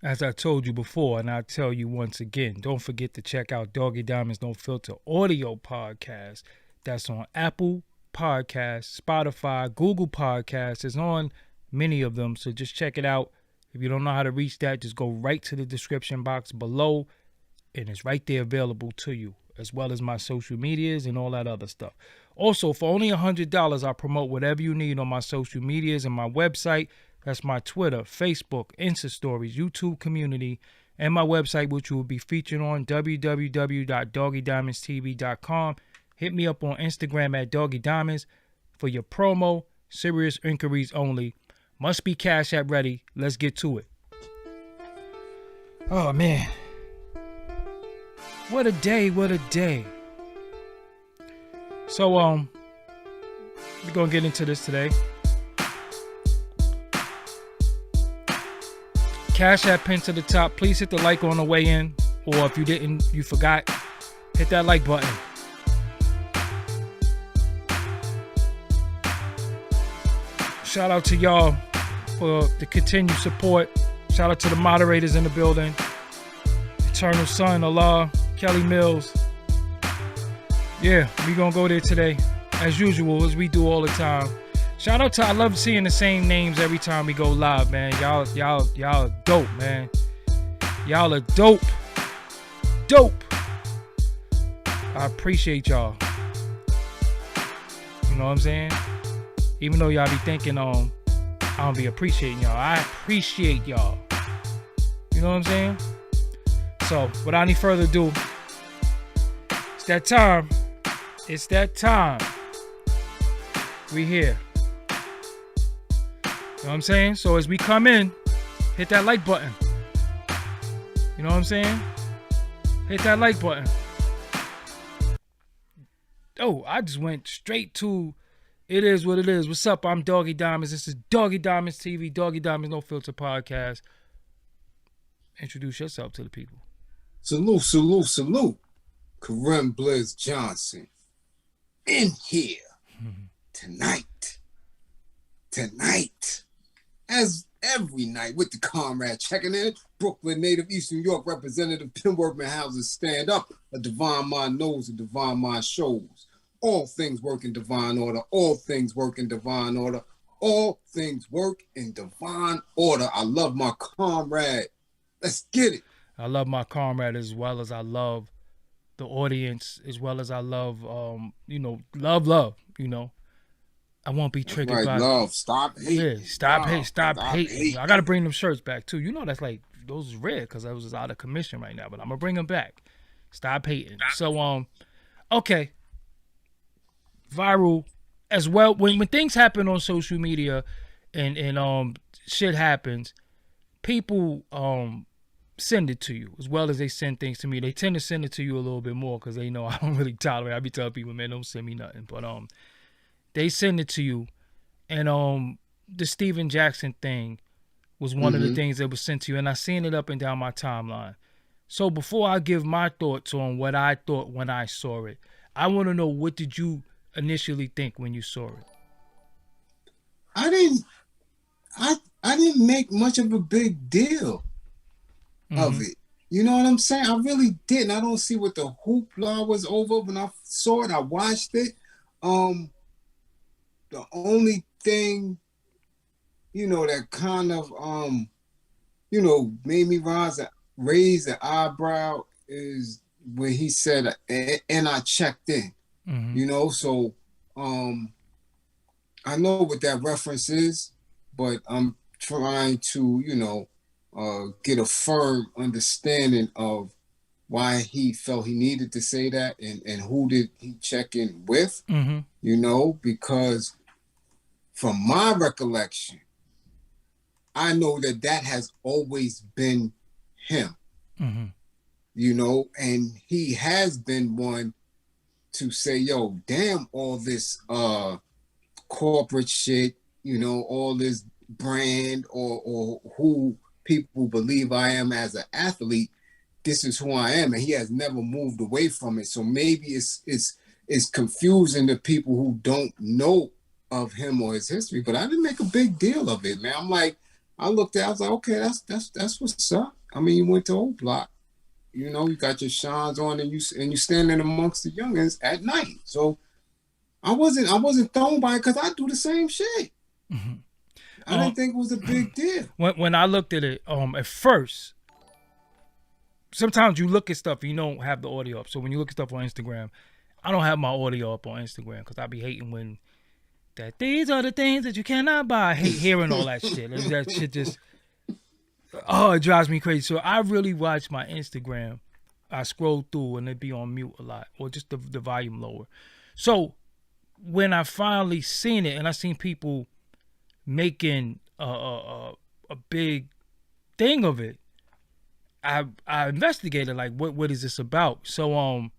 As I told you before, and I tell you once again, don't forget to check out Doggy Diamonds No Filter audio podcast. That's on Apple Podcasts, Spotify, Google Podcasts. It's on many of them, so just check it out. If you don't know how to reach that, just go right to the description box below, and it's right there available to you, as well as my social medias and all that other stuff. Also, for only $100, I promote whatever you need on my social medias and my website. That's my Twitter, Facebook, Insta Stories, YouTube community, and my website, which will be featured on www.doggydiamondstv.com. Hit me up on Instagram at Doggy Diamonds for your promo. Serious inquiries only. Must be Cash App ready. Let's get to it. Oh, man. What a day, what a day. So, we're going to get into this today. Cash App pin to the top. Please hit the like on the way in. Or if you didn't, you forgot, hit that like button. Shout out to y'all for the continued support. Shout out to the moderators in the building. Eternal Son, Allah, Kelly Mills. Yeah, we gonna go there today. As usual, as we do all the time. Shout out to, I love seeing the same names every time we go live, man. Y'all are dope, man. Y'all are dope. Dope. I appreciate y'all. You know what I'm saying? Even though y'all be thinking, I don't be appreciating y'all. I appreciate y'all. You know what I'm saying? So, without any further ado, it's that time. It's that time. We here. You know what I'm saying? So as we come in, hit that like button. You know what I'm saying? Hit that like button. Oh, I just went straight to it is what it is. What's up? I'm Doggy Diamonds. This is Doggy Diamonds TV, Doggy Diamonds No Filter podcast. Introduce yourself to the people. Salute, salute, salute. Kareem Blizz Johnson. In here. Tonight. As every night with the comrade checking in, Brooklyn native, East New York representative, Tim Workman houses stand up. A divine mind knows, a divine mind shows. All things work in divine order. All things work in divine order. All things work in divine order. I love my comrade. Let's get it. I love my comrade as well as I love the audience, as well as I love, love, you know. I won't be triggered right, by love. Stop hating. Yeah, stop hating. I gotta bring them shirts back too. You know that's like those is rare because I was out of commission right now, but I'm gonna bring them back. Stop hating. So okay. Viral as well. When things happen on social media and shit happens, people send it to you as well as they send things to me. They tend to send it to you a little bit more because they know I don't really tolerate. I be telling people, man, don't send me nothing. But they send it to you. And the Steven Jackson thing was one of the things that was sent to you. And I seen it up and down my timeline. So before I give my thoughts on what I thought when I saw it, I want to know, what did you initially think when you saw it? I didn't make much of a big deal of it. You know what I'm saying? I really didn't. I don't see what the hoopla was over when I saw it. I watched it. The only thing, that kind of, made me raise the eyebrow is when he said, and I checked in, so I know what that reference is, but I'm trying to, get a firm understanding of why he felt he needed to say that and who did he check in with, because from my recollection, I know that has always been him, and he has been one to say, yo, damn all this corporate shit, all this brand or who people believe I am as an athlete. This is who I am, and he has never moved away from it. So maybe it's confusing to people who don't know of him or his history, but I didn't make a big deal of it, man. I'm like, I looked at it, I was like, okay, that's what's up. I mean, you went to Old Block, you know, you got your shines on, and you standing amongst the youngins at night. So I wasn't thrown by it because I do the same shit. Mm-hmm. I didn't think it was a big deal. When I looked at it, at first, sometimes you look at stuff and you don't have the audio up. So when you look at stuff on Instagram, I don't have my audio up on Instagram because I be hating when that these are the things that you cannot buy. I hate hearing all that shit. That shit just, it drives me crazy. So I really watch my Instagram. I scroll through and it be on mute a lot, or just the volume lower. So when I finally seen it and I seen people making a big thing of it, I investigated like what is this about. So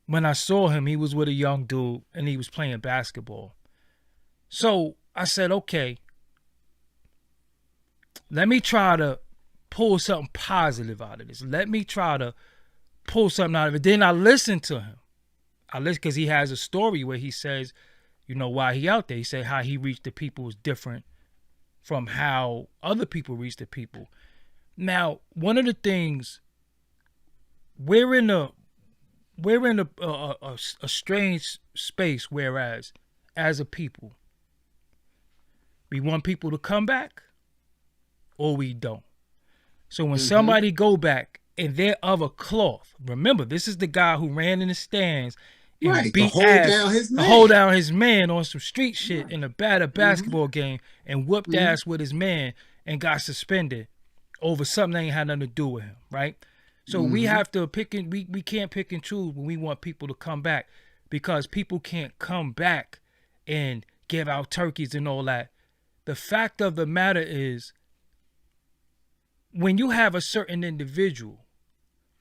when I saw him, he was with a young dude and he was playing basketball. So I said, okay, let me try to pull something positive out of this. Let me try to pull something out of it. Then I listened to him. I listened because he has a story where he says, you know, why he out there. He said how he reached the people was different from how other people reach the people. Now, one of the things, we're in a strange space, whereas as a people, we want people to come back or we don't. So when somebody go back and they're of a cloth, remember, this is the guy who ran in the stands and beat ass, hold down his man on some street shit in a basketball game and whooped ass with his man and got suspended over something that ain't had nothing to do with him, right? So we have to pick and we can't pick and choose when we want people to come back, because people can't come back and give out turkeys and all that. The fact of the matter is, when you have a certain individual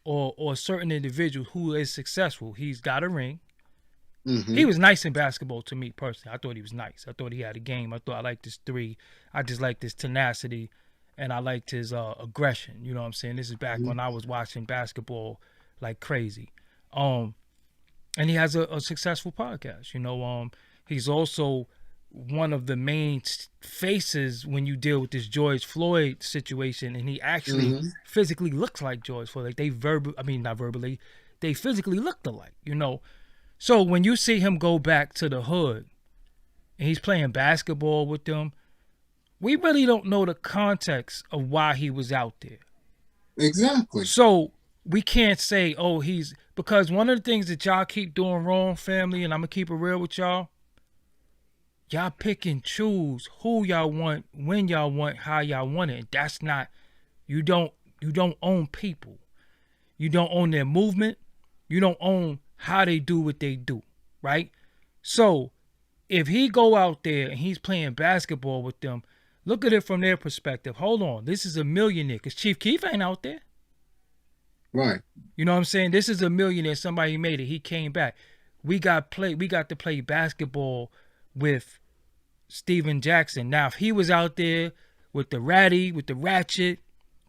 or a certain individual who is successful, he's got a ring. He was nice in basketball to me personally. I thought he was nice. I thought he had a game. I thought I liked his three. I just liked his tenacity, and I liked his aggression. You know what I'm saying? This is back when I was watching basketball like crazy. And he has a successful podcast. You know, he's also one of the main faces when you deal with this George Floyd situation, and he actually physically looks like George Floyd. Like they physically looked alike, you know. So when you see him go back to the hood and he's playing basketball with them, we really don't know the context of why he was out there. Exactly. So we can't say, because one of the things that y'all keep doing wrong, family, and I'm going to keep it real with y'all pick and choose who y'all want, when y'all want, how y'all want it. That's not, you don't own people. You don't own their movement. You don't own how they do what they do, right? So if he go out there and he's playing basketball with them, look at it from their perspective. Hold on, this is a millionaire, because Chief Keef ain't out there. Right. You know what I'm saying? This is a millionaire. Somebody made it. He came back. We got to play basketball with Steven Jackson. Now, if he was out there with the ratchet,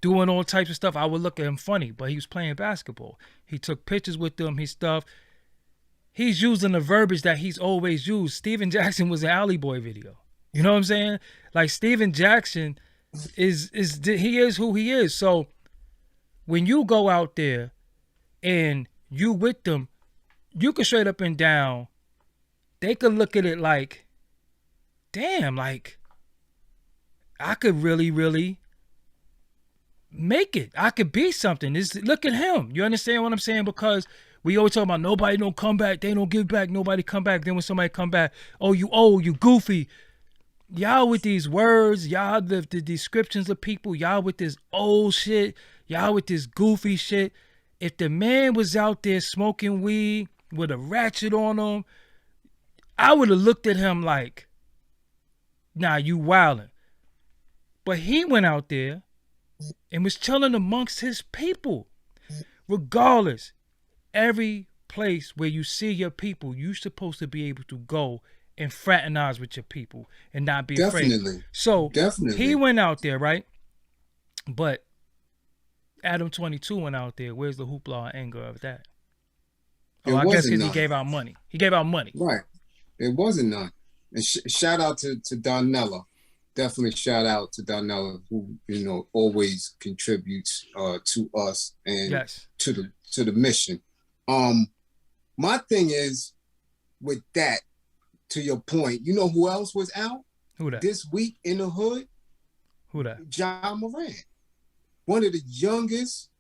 doing all types of stuff, I would look at him funny, but he was playing basketball. He took pictures with them, his stuff. He's using the verbiage that he's always used. Steven Jackson was an Alley Boy video. You know what I'm saying? Like, Steven Jackson is who he is. So when you go out there and you with them, you can straight up and down, they could look at it like, damn, like, I could really, really make it. I could be something. Look at him. You understand what I'm saying? Because we always talk about nobody don't come back. They don't give back. Nobody come back. Then when somebody come back, you goofy. Y'all with these words, y'all the descriptions of people, y'all with this old shit, y'all with this goofy shit. If the man was out there smoking weed with a ratchet on him, I would have looked at him like, nah, you wildin'. But he went out there and was chilling amongst his people. Regardless, every place where you see your people, you're supposed to be able to go and fraternize with your people and not be afraid. So he went out there, right? But Adam 22 went out there. Where's the hoopla and anger of that? I guess because he gave out money. He gave out money. Right. It wasn't none. And shout out to Donella. definitely shout out to Donnella, who always contributes to us and to the mission. My thing is with that. To your point, you know who else was out? Who that? This week in the hood? Who that? Ja Morant. One of the youngest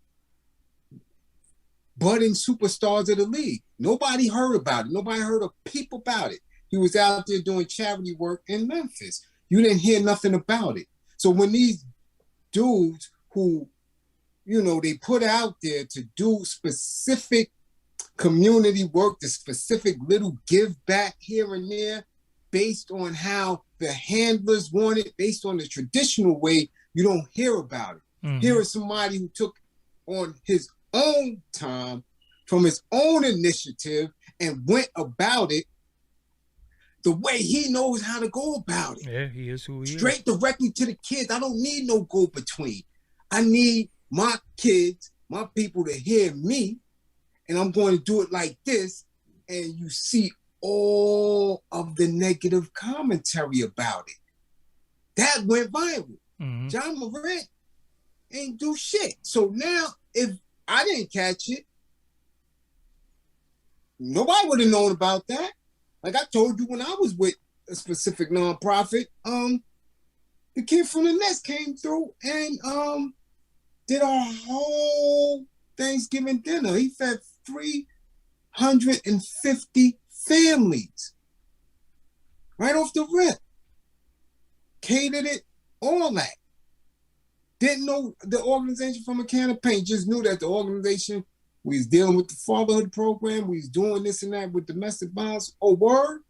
budding superstars of the league. Nobody heard about it. Nobody heard a peep about it. He was out there doing charity work in Memphis. You didn't hear nothing about it. So when these dudes who, they put out there to do specific community work, the specific little give back here and there based on how the handlers want it, based on the traditional way, you don't hear about it. Mm-hmm. Here is somebody who took on his own time from his own initiative and went about it the way he knows how to go about it. Yeah, he is who he is. Straight directly to the kids. I don't need no go-between. I need my kids, my people to hear me, and I'm going to do it like this, and you see all of the negative commentary about it. That went viral. Mm-hmm. Ja Morant ain't do shit. So now, if I didn't catch it, nobody would have known about that. Like I told you when I was with a specific nonprofit, the kid from the Nets came through and did a whole Thanksgiving dinner. He fed 350 families right off the rip. Catered it, all that. Didn't know the organization from a can of paint, just knew that the organization was dealing with the fatherhood program, we was doing this and that with domestic violence. Oh, word?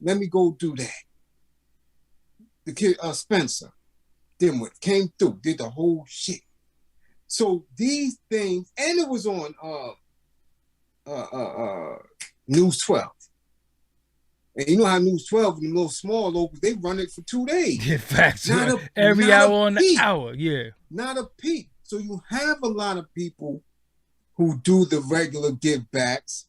Let me go do that. The kid, Spencer, came through, did the whole shit. So these things, and it was on News 12. And you know how News 12 and the little small locals, they run it for 2 days. Yeah, facts. Every hour on the hour, yeah. Not a peep. So you have a lot of people who do the regular give backs.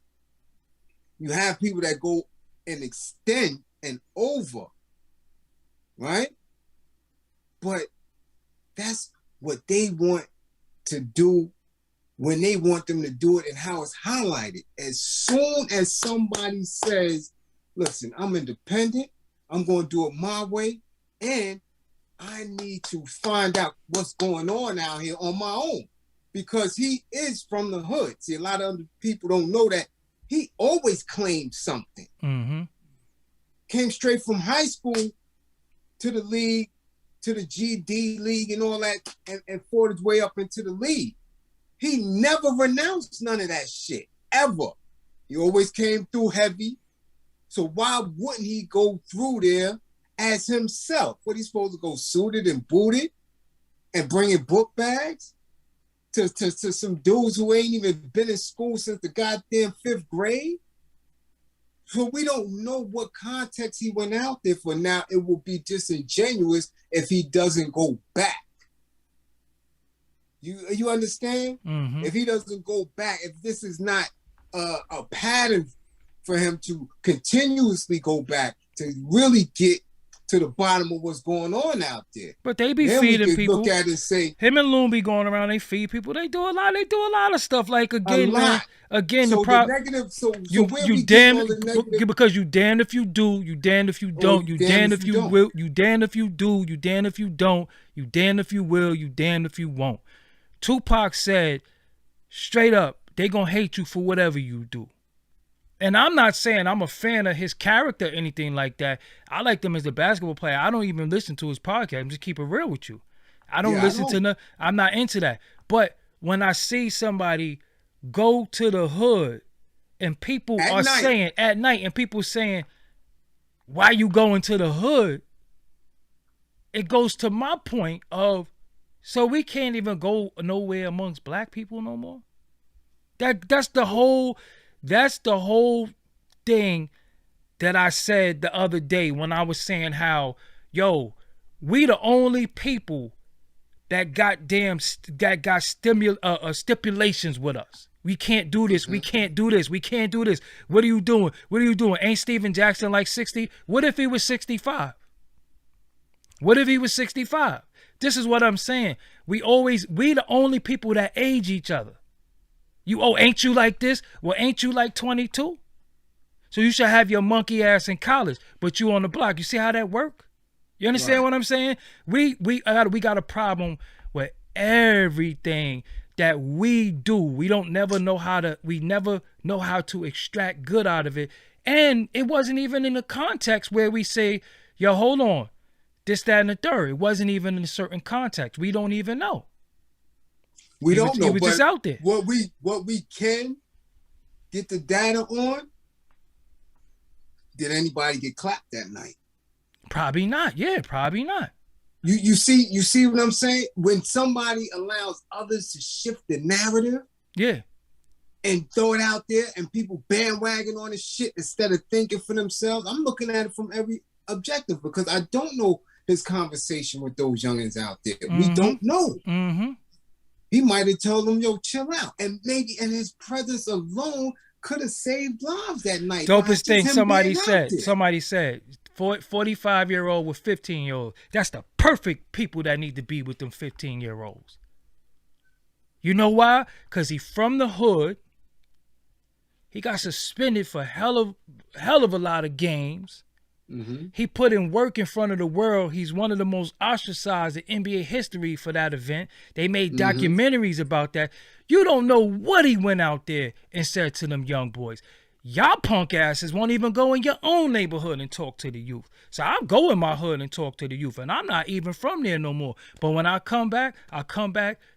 You have people that go and extend and over, right? But that's what they want to do when they want them to do it and how it's highlighted. As soon as somebody says, listen, I'm independent, I'm going to do it my way, and I need to find out what's going on out here on my own, because he is from the hood. See, a lot of other people don't know that he always claimed something. Mm-hmm. Came straight from high school to the league, to the GD league and all that, and fought his way up into the league. He never renounced none of that shit, ever. He always came through heavy. So why wouldn't he go through there as himself? What, he's supposed to go suited and booted and bringing book bags to some dudes who ain't even been in school since the goddamn 5th grade? So we don't know what context he went out there for. Now it will be disingenuous if he doesn't go back. You understand? Mm-hmm. If he doesn't go back, if this is not a pattern for him to continuously go back to really get to the bottom of what's going on out there. But they be feeding people. Look at it and say, him and Loon be going around. They feed people. They do a lot. They do a lot of stuff. Like again, so the negative. So you damn because you damned if you do. You damned if you don't. You damned if you will. You damned if you do. You damned if you don't. You damned if you will. You damned if you won't. Tupac said, straight up, they gonna hate you for whatever you do. And I'm not saying I'm a fan of his character or anything like that. I like him as a basketball player. I don't even listen to his podcast. I'm just keep it real with you. I don't listen to I'm not into that. But when I see somebody go to the hood and people are saying at night and people saying, why you going to the hood? It goes to my point of, so we can't even go nowhere amongst black people no more. That's the whole thing that I said the other day when I was saying how, we the only people that got stipulations with us. We can't do this. We can't do this. We can't do this. What are you doing? What are you doing? Ain't Steven Jackson like 60? What if he was 65? What if he was 65? This is what I'm saying. We the only people that age each other. Ain't you like this? Well, ain't you like 22? So you should have your monkey ass in college, but you on the block. You see how that work? You understand what I'm saying? We got a problem with everything that we do. We never know how to extract good out of it. And it wasn't even in the context where we say, yo, hold on, this, that, and the third. It wasn't even in a certain context. We don't even know. We don't know. It was just out there. What we can get the data on, did anybody get clapped that night? Probably not. Yeah, probably not. You see what I'm saying? When somebody allows others to shift the narrative, and throw it out there, and people bandwagon on this shit instead of thinking for themselves. I'm looking at it from every objective because I don't know his conversation with those youngins out there. Mm-hmm. We don't know. Mm-hmm. He might have told them, yo, chill out. And maybe in his presence alone could have saved lives that night. Dopest thing somebody said, 45-year-old with 15-year-old. That's the perfect people that need to be with them 15-year-olds. You know why? Because he from the hood. He got suspended for hell of a lot of games. Mm-hmm. He put in work in front of the world. He's one of the most ostracized in NBA history for that event. They made documentaries about that. You don't know what he went out there and said to them young boys. Y'all punk asses won't even go in your own neighborhood and talk to the youth. So I'll go in my hood and talk to the youth. And I'm not even from there no more. But when I come back,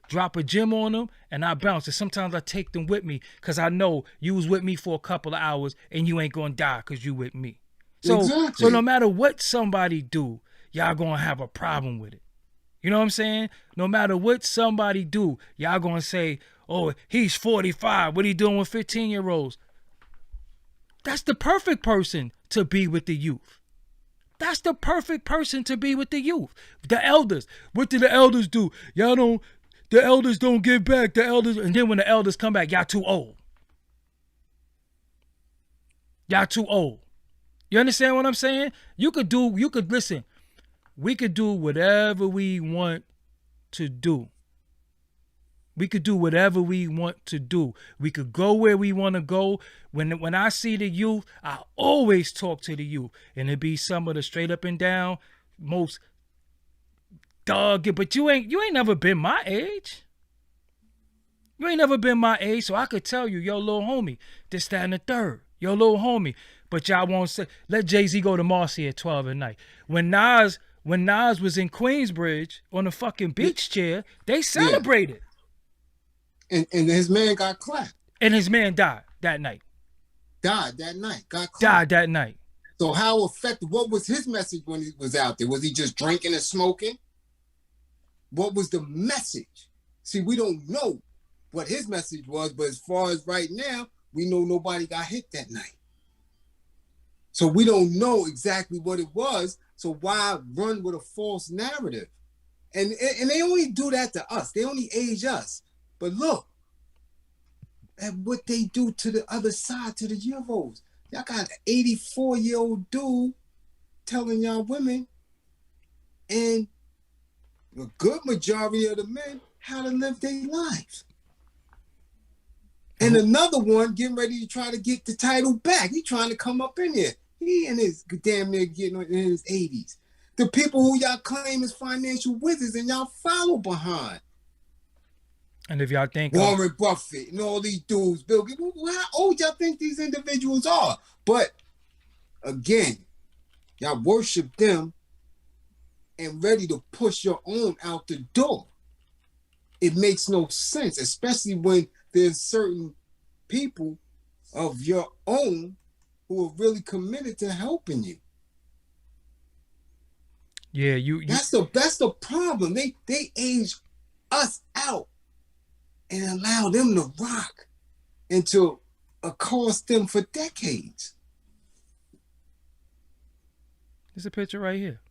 drop a gym on them, and I bounce. And sometimes I take them with me because I know you was with me for a couple of hours and you ain't going to die because you with me. So, So no matter what somebody do, y'all going to have a problem with it. You know what I'm saying? No matter what somebody do, y'all going to say, oh, he's 45. What he doing with 15-year-olds? That's the perfect person to be with the youth. That's the perfect person to be with the youth. The elders. What do the elders do? The elders don't give back. And then when the elders come back, y'all too old. Y'all too old. You understand what I'm saying? Listen, we could do whatever we want to do. We could do whatever we want to do. We could go where we want to go. When I see the youth, I always talk to the youth. And it be some of the straight up and down, most dog. But you ain't never been my age. You ain't never been my age, so I could tell you, yo, little homie, this, that, and the third. Yo, little homie. But y'all won't say, let Jay-Z go to Marcy at 12 at night. When Nas was in Queensbridge on a fucking beach chair, they celebrated. And his man got clapped. And his man died that night. Got clapped. Died that night. So how effective, what was his message when he was out there? Was he just drinking and smoking? What was the message? See, we don't know what his message was, but as far as right now, we know nobody got hit that night. So we don't know exactly what it was. So why run with a false narrative? And they only do that to us. They only age us. But look at what they do to the other side, to the Euros. Y'all got an 84-year-old dude telling y'all women and a good majority of the men how to live their lives. And another one getting ready to try to get the title back. He trying to come up in there. He in his damn near getting in his 80s. The people who y'all claim is financial wizards and y'all follow behind. And if y'all think Warren Buffett and all these dudes, Bill Gates, how old y'all think these individuals are? But again, y'all worship them and ready to push your own out the door. It makes no sense, especially when there's certain people of your own who are really committed to helping you. Yeah, that's the problem. They age us out and allow them to rock into a cost them for decades. There's a picture right here.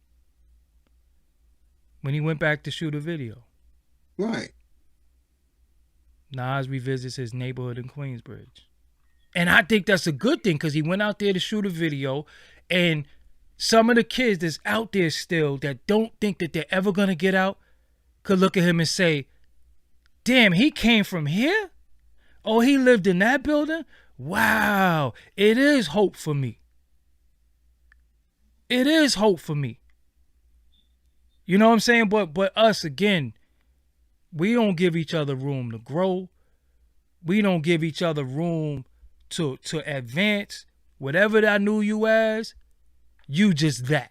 When he went back to shoot a video. Right. Nas revisits his neighborhood in Queensbridge. And I think that's a good thing because he went out there to shoot a video and Some of the kids that's out there still that don't think that they're ever gonna get out could look at him and say, damn, he came from here? Oh, he lived in that building? Wow, it is hope for me. It is hope for me. You know what I'm saying? But us, again, we don't give each other room to grow. We don't give each other room to advance. Whatever I knew you as, you just that.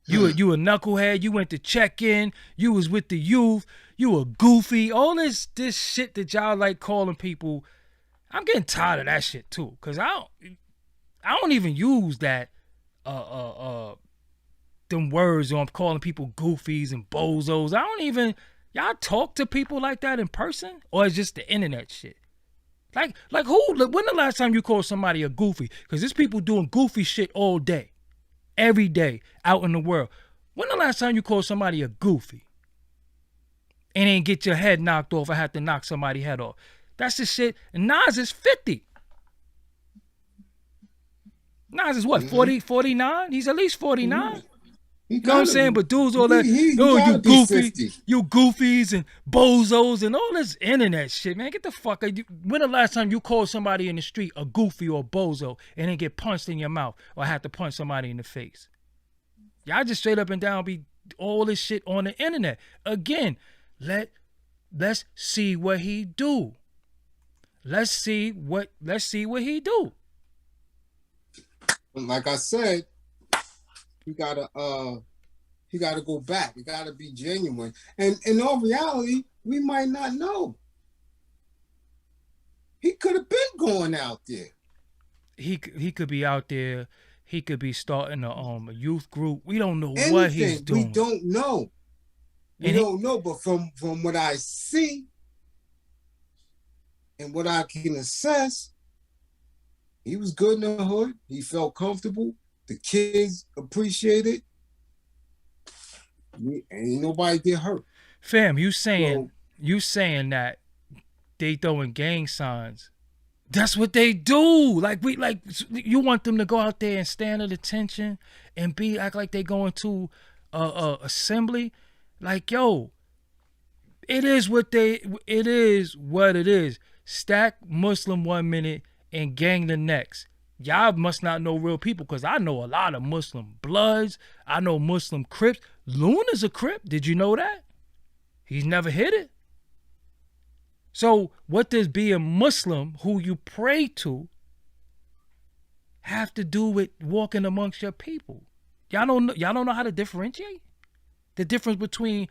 You a knucklehead. You went to check in. You was with the youth. You a goofy. All this shit that y'all like calling people. I'm getting tired of that shit too. Cause I don't even use that them words or I'm calling people goofies and bozos. I don't even, y'all talk to people like that in person, or it's just the internet shit? Like who? When the last time you called somebody a goofy? Because there's people doing goofy shit all day, every day out in the world. When the last time you called somebody a goofy and ain't get your head knocked off or had to knock somebody's head off? That's the shit. And Nas is 50. Nas is what, 40, 49? He's at least 49. You know what I'm saying? But dudes all that, you goofy, you goofies and bozos and all this internet shit, man. Get the fuck out. When the last time you called somebody in the street a goofy or a bozo and then get punched in your mouth or have to punch somebody in the face? Y'all just straight up and down be all this shit on the internet. Again, let's see what he do. Let's see what he do. Like I said, he gotta go back. He gotta be genuine. And in all reality, we might not know. He could have been going out there. He could be out there. He could be starting a youth group. We don't know Anything. What he's doing. We don't know. We don't know. But from what I see and what I can assess, he was good in the hood. He felt comfortable. The kids appreciate it. Ain't nobody get hurt. Fam, you saying that they throwing gang signs? That's what they do. Like you want them to go out there and stand at attention and act like they going to assembly. Like, yo, it is what it is. Stack Muslim 1 minute and gang the next. Y'all must not know real people, because I know a lot of Muslim Bloods. I know Muslim Crips. Luna's a Crip. Did you know that? He's never hit it. So what does being Muslim, who you pray to, have to do with walking amongst your people? Y'all don't know how to differentiate? The difference between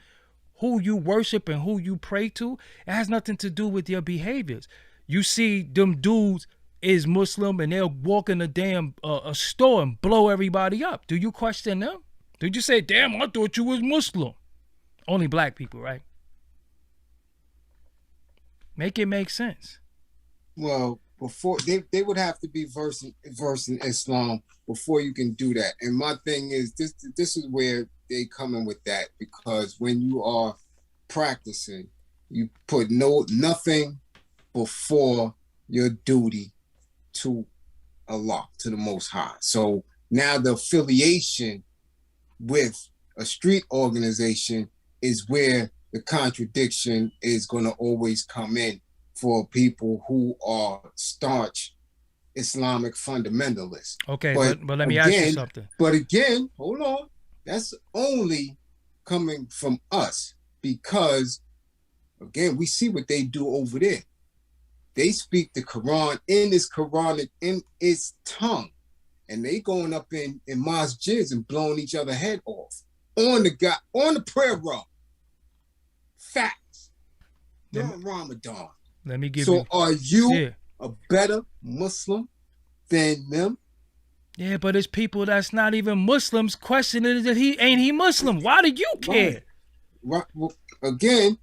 who you worship and who you pray to, it has nothing to do with your behaviors. You see them dudes is Muslim and they'll walk in a damn a store and blow everybody up. Do you question them? Did you say, damn, I thought you was Muslim? Only black people, right? Make it make sense. Well, before they would have to be versed in Islam before you can do that. And my thing is, this is where they come in with that, because when you are practicing, you put nothing before your duty to Allah, to the Most High. So now the affiliation with a street organization is where the contradiction is going to always come in for people who are staunch Islamic fundamentalists. Okay, but let me ask you something. But again, hold on. That's only coming from us, because, again, we see what they do over there. They speak the Quran in its tongue, and they going up in masjids and blowing each other head off on the prayer row. Facts. During Ramadan. Let me give you. So are you a better Muslim than them? Yeah, but it's people that's not even Muslims questioning that he Muslim. Why do you care? Right. Well, again,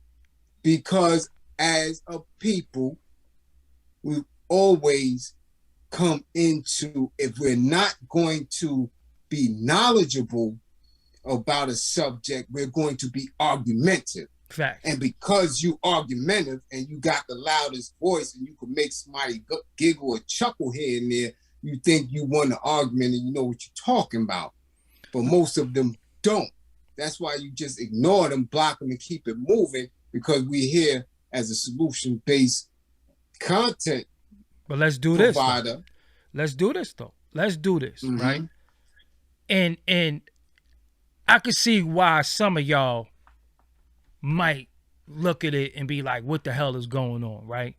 because as a people, we always come into, if we're not going to be knowledgeable about a subject, we're going to be argumentative. Fact. And because you argumentative and you got the loudest voice and you can make somebody giggle or chuckle here and there, you think you won the argument and you know what you're talking about. But most of them don't. That's why you just ignore them, block them, and keep it moving, because we're here as a solution-based content. But let's do provider. this. Let's do this though. Let's do this, right? And I could see why some of y'all might look at it and be like, what the hell is going on, right?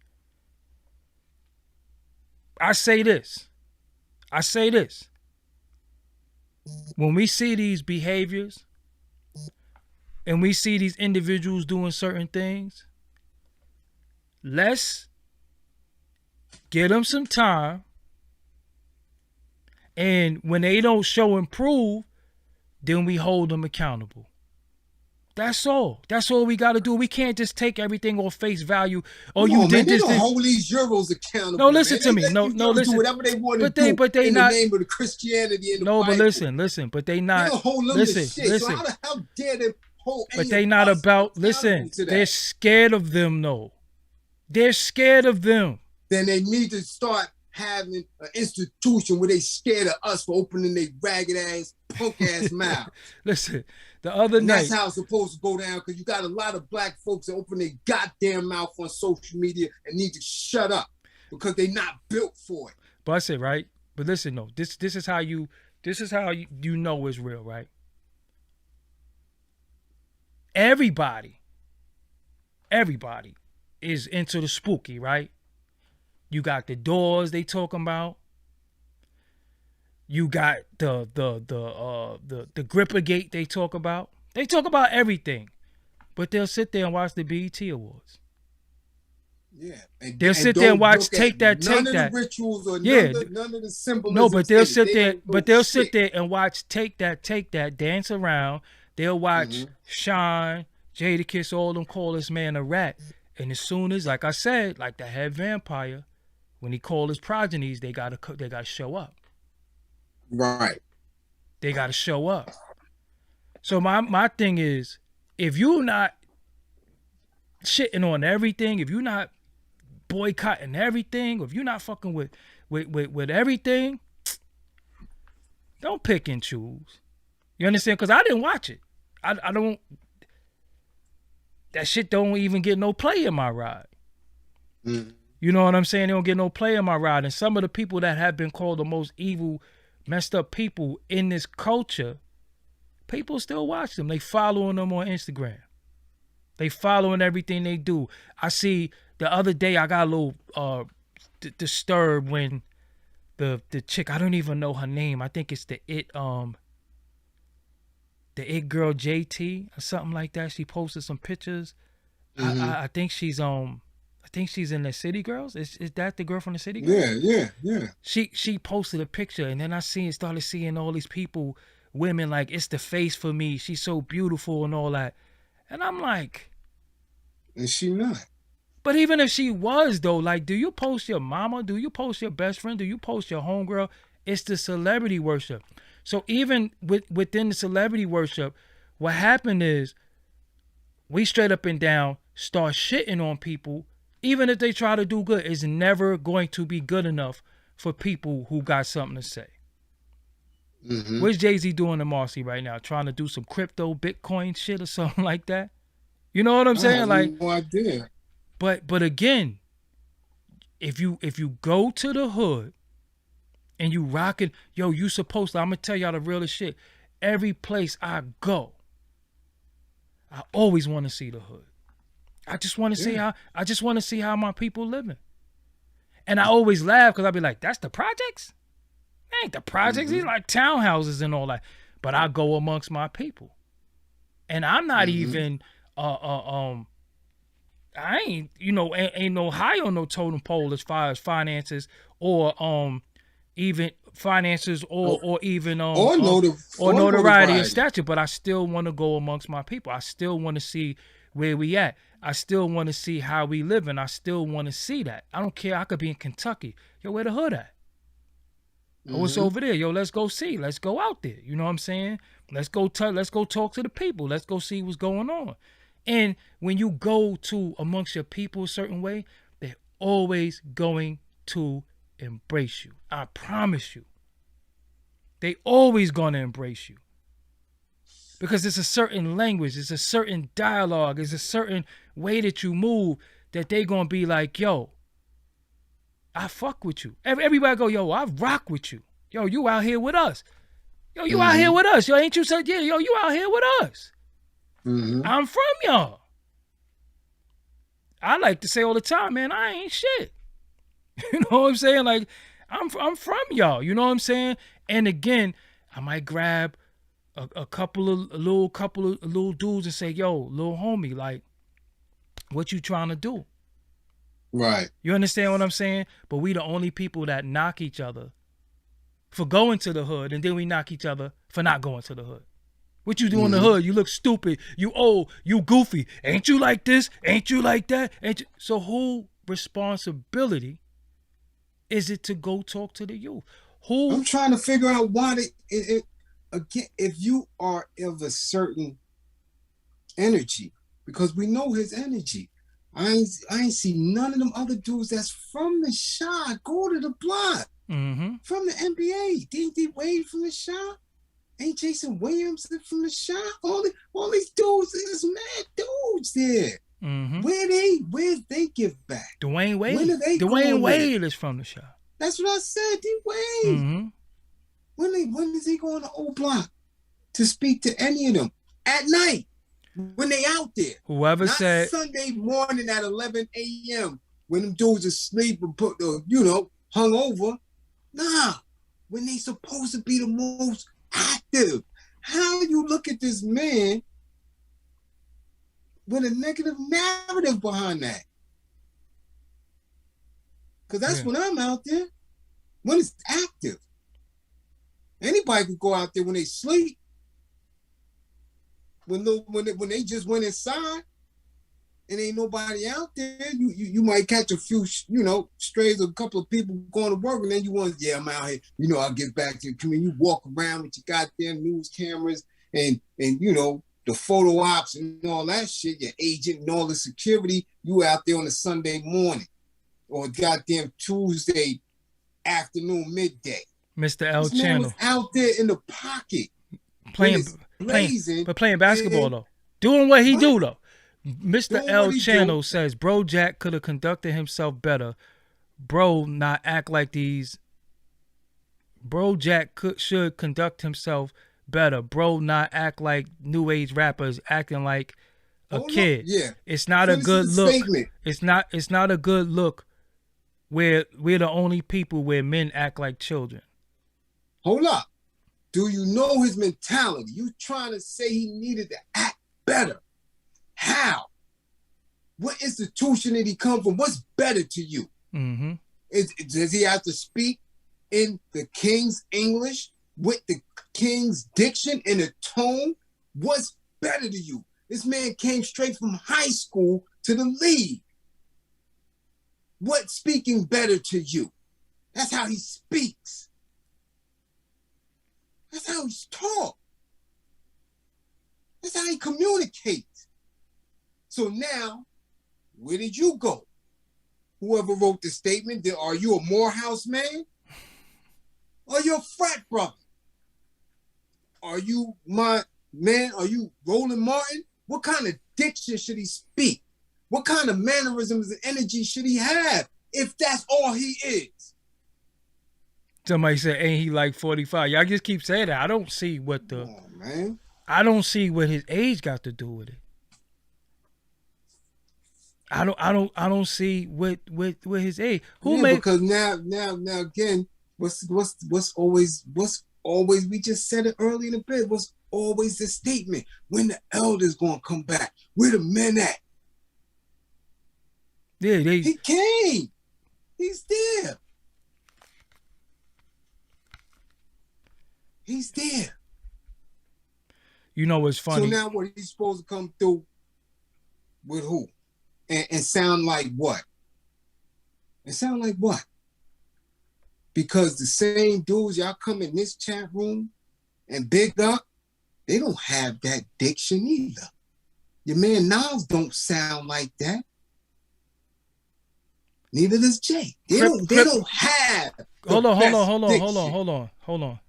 I say this. When we see these behaviors and we see these individuals doing certain things, let's give them some time. And when they don't show improve, then we hold them accountable. That's all. That's all we got to do. We can't just take everything on face value. Oh, you did this. They don't hold these Euros accountable. No, listen to me. No, listen. Do whatever they want to do but they in not, the name of the Christianity and the No, Bible. but listen. But they not. They don't hold them listen, to shit. listen. So how dare they hold? But they not about. Listen, they're scared of them. No, they're scared of them. Then they need to start having an institution where they scared of us for opening their ragged ass, punk ass mouth. Listen, the other night. That's how it's supposed to go down, because you got a lot of black folks that open their goddamn mouth on social media and need to shut up because they're not built for it. But I said, right? But listen, no, this is how you know it's real, right? Everybody is into the spooky, right? You got the doors they talking about. You got the gripper gate they talk about. They talk about everything, but they'll sit there and watch the BET Awards. Yeah, they'll sit there and watch take that. None of the rituals or none of the symbolism. No, but they'll sit there and watch take that, dance around. They'll watch Sean, Jadakiss, all them call this man a rat, and as soon as, like I said, like the head vampire, when he called his progenies, they gotta show up. Right. They gotta show up. So my thing is, if you're not shitting on everything, if you're not boycotting everything, or if you're not fucking with everything, don't pick and choose. You understand? Because I didn't watch it. I don't. That shit don't even get no play in my ride. You know what I'm saying? They don't get no play in my ride. And some of the people that have been called the most evil, messed up people in this culture, people still watch them. They following them on Instagram. They following everything they do. I see the other day I got a little disturbed when the chick, I don't even know her name. I think it's the it girl JT or something like that. She posted some pictures. I think she's in the City Girls. Is that the girl from the City Girls? Yeah. She posted a picture, and then I started seeing all these people, women like, it's the face for me. She's so beautiful and all that. And I'm like, is she not? But even if she was though, like, do you post your mama? Do you post your best friend? Do you post your homegirl? It's the celebrity worship. So even within the celebrity worship, what happened is we straight up and down start shitting on people. Even if they try to do good, it's never going to be good enough for people who got something to say. What's Jay-Z doing in Marcy right now? Trying to do some crypto, Bitcoin shit or something like that? You know what I'm saying? I have no idea. But again, if you go to the hood and you rocking, yo, you supposed to, I'm gonna tell y'all the realest shit. Every place I go, I always want to see the hood. I just want to see how my people living. And I always laugh because I be like, that's the projects? That ain't the projects. These like townhouses and all that. But I go amongst my people. And I'm not even I ain't no high on no totem pole as far as finances or even finances or even notoriety and stature, but I still want to go amongst my people. I still want to see where we at. I still want to see how we live, and I still want to see that. I don't care. I could be in Kentucky. Yo, where the hood at? Oh, it's over there. Yo, let's go see. Let's go out there. You know what I'm saying? Let's go talk to the people. Let's go see what's going on. And when you go to amongst your people a certain way, they're always going to embrace you. I promise you. They always gonna embrace you. Because it's a certain language, it's a certain dialogue, it's a certain way that you move that they gonna be like, yo, I fuck with you. Everybody go, yo, I rock with you. Yo, you out here with us. Yo, you out here with us. Yo, ain't you said, yeah, yo, you out here with us. I'm from y'all. I like to say all the time, man, I ain't shit. You know what I'm saying? Like, I'm from y'all. You know what I'm saying? And again, I might grab a couple of little dudes and say, yo, little homie, like, what you trying to do? Right. You understand what I'm saying? But we the only people that knock each other for going to the hood, and then we knock each other for not going to the hood. What you do in the hood? You look stupid. You old. You goofy. Ain't you like this? Ain't you like that? Ain't you? So who responsibility is it to go talk to the youth? Who? I'm trying to figure out why again, if you are of a certain energy, because we know his energy. I ain't see none of them other dudes that's from the shot go to the block. From the NBA. D.D. Wade from the shot. Ain't Jason Williams from the shot? All these dudes, there's mad dudes there. Where they give back? Dwayne Wade. When are they Dwayne Wade is from the shot. That's what I said, D. Wade. When is he going to O Block to speak to any of them? At night. When they out there. Whoever Not said Sunday morning at 11 a.m. when them dudes asleep and hung over. Nah. When they supposed to be the most active. How you look at this man with a negative narrative behind that? Because that's when I'm out there. When it's active. Anybody could go out there when they sleep. When they just went inside and ain't nobody out there, you might catch a few, strays of a couple of people going to work, and then you want, I'm out here, I'll get back to you. Come in, you walk around with your goddamn news cameras and the photo ops and all that shit, your agent and all the security, you out there on a Sunday morning or goddamn Tuesday afternoon, midday. Mr. L. This man Channel was out there in the pocket. playing basketball though, doing what he do though. Mr. L. Channel says, "Bro, Jack could have conducted himself better. Bro, not act like these. Bro, Jack should conduct himself better. Bro, not act like new age rappers acting like a kid. Yeah, it's not a good look. It's not a good look. Where we're the only people where men act like children." Hold up. Do you know his mentality? You trying to say he needed to act better. How? What institution did he come from? What's better to you? Does he have to speak in the King's English with the King's diction and a tone? What's better to you? This man came straight from high school to the league. What's speaking better to you? That's how he speaks. That's how he's taught. That's how he communicates. So now, where did you go? Whoever wrote the statement, are you a Morehouse man? Or you a frat brother? Are you my man? Are you Roland Martin? What kind of diction should he speak? What kind of mannerisms and energy should he have if that's all he is? Somebody said, ain't he like 45? Y'all just keep saying that. I don't see what I don't see what his age got to do with it. I don't see what his age. Because now again, what's always we just said it early in the bit. What's always the statement? When the elders gonna come back? Where the men at? Yeah, he came. He's there. He's there. You know what's funny? So now what, he's supposed to come through with who? And sound like what? And sound like what? Because the same dudes y'all come in this chat room and big up, they don't have that diction either. Your man Nas don't sound like that. Neither does Jay. They don't have. Hold on.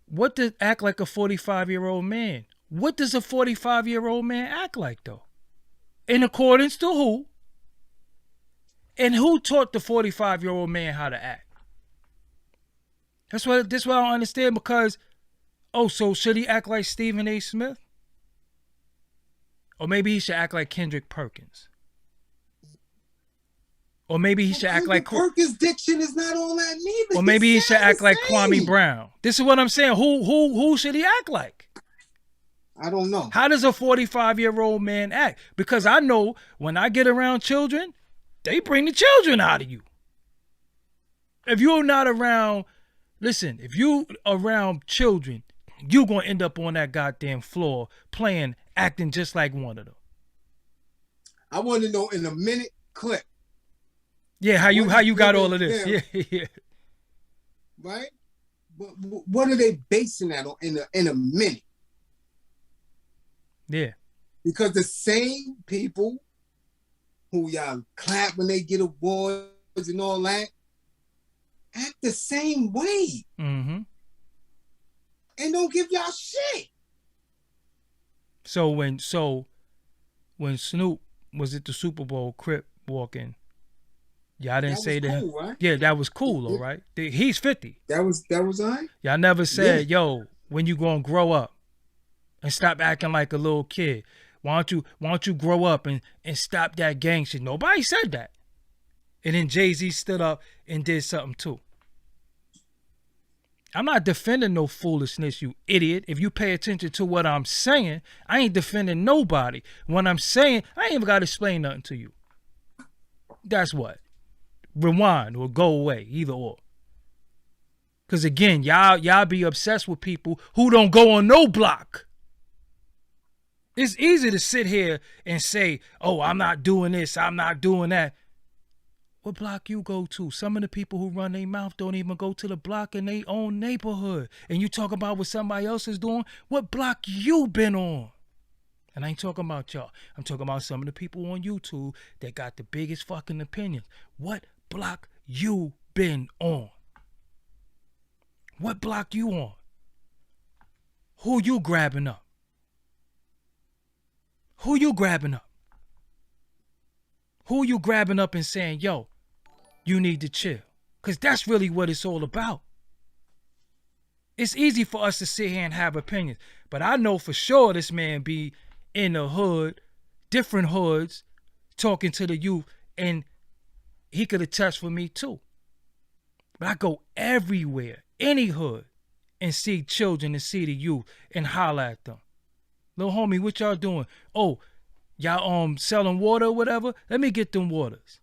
What does act like a 45-year-old man? What does a 45-year-old man act like though? In accordance to who? And who taught the 45-year-old man how to act? That's what I don't understand, because so should he act like Stephen A. Smith? Or maybe he should act like Kendrick Perkins. Or maybe he should act like Perkins' diction is not all that neither. Or maybe he should act like Kwame Brown. This is what I'm saying. Who should he act like? I don't know. How does a 45-year-old man act? Because I know when I get around children, they bring the children out of you. If you're not around, listen, if you around children, you're going to end up on that goddamn floor playing, acting just like one of them. I want to know in a minute clip. Yeah, how you got all of this? Yeah. Right? But what are they basing that on in a minute? Yeah. Because the same people who y'all clap when they get awards and all that act the same way. Mm-hmm. And don't give y'all shit. So when Snoop was at the Super Bowl, Crip walking, y'all didn't say that. Cool, right? Yeah, that was cool, all right. He's 50. That was all right. Y'all never said, yo, when you gonna grow up and stop acting like a little kid? Why don't you grow up and stop that gang shit? Nobody said that. And then Jay-Z stood up and did something too. I'm not defending no foolishness, you idiot. If you pay attention to what I'm saying, I ain't defending nobody. When I'm saying, I ain't even got to explain nothing to you. That's what. Rewind or go away, either or. Because again, y'all be obsessed with people who don't go on no block. It's easy to sit here and say, oh, I'm not doing this, I'm not doing that. What block you go to? Some of the people who run their mouth don't even go to the block in their own neighborhood. And you talk about what somebody else is doing. What block you been on? And I ain't talking about y'all. I'm talking about some of the people on YouTube that got the biggest fucking opinions. What block you been on? What block you on? Who you grabbing up? Who you grabbing up? Who you grabbing up and saying, yo, you need to chill? Because that's really what it's all about. It's easy for us to sit here and have opinions, but I know for sure this man be in the hood, different hoods, talking to the youth, and he could attest for me too. But I go everywhere, any hood, and see children and see the youth and holler at them. Little homie, what y'all doing? Oh, y'all selling water or whatever? Let me get them waters.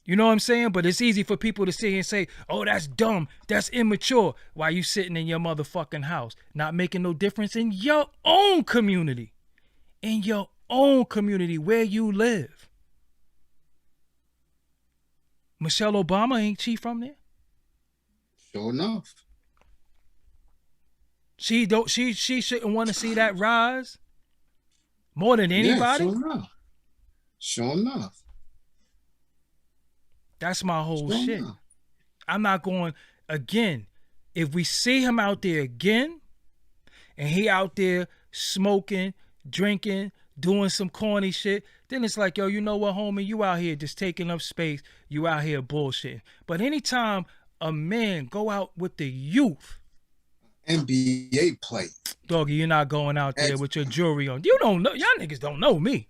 You know what I'm saying? But it's easy for people to sit here and say, oh, that's dumb, that's immature, while you sitting in your motherfucking house, not making no difference in your own community. In your own community where you live. Michelle Obama, ain't she from there? Sure enough. She shouldn't want to see that rise more than anybody. Yeah, sure enough. That's my whole shit. I'm not going again. If we see him out there again, and he out there smoking, drinking, doing some corny shit, then it's like, yo, you know what, homie? You out here just taking up space. You out here bullshitting. But anytime a man go out with the youth, NBA play. Doggie, you're not going out there with your jewelry on. You don't know. Y'all niggas don't know me.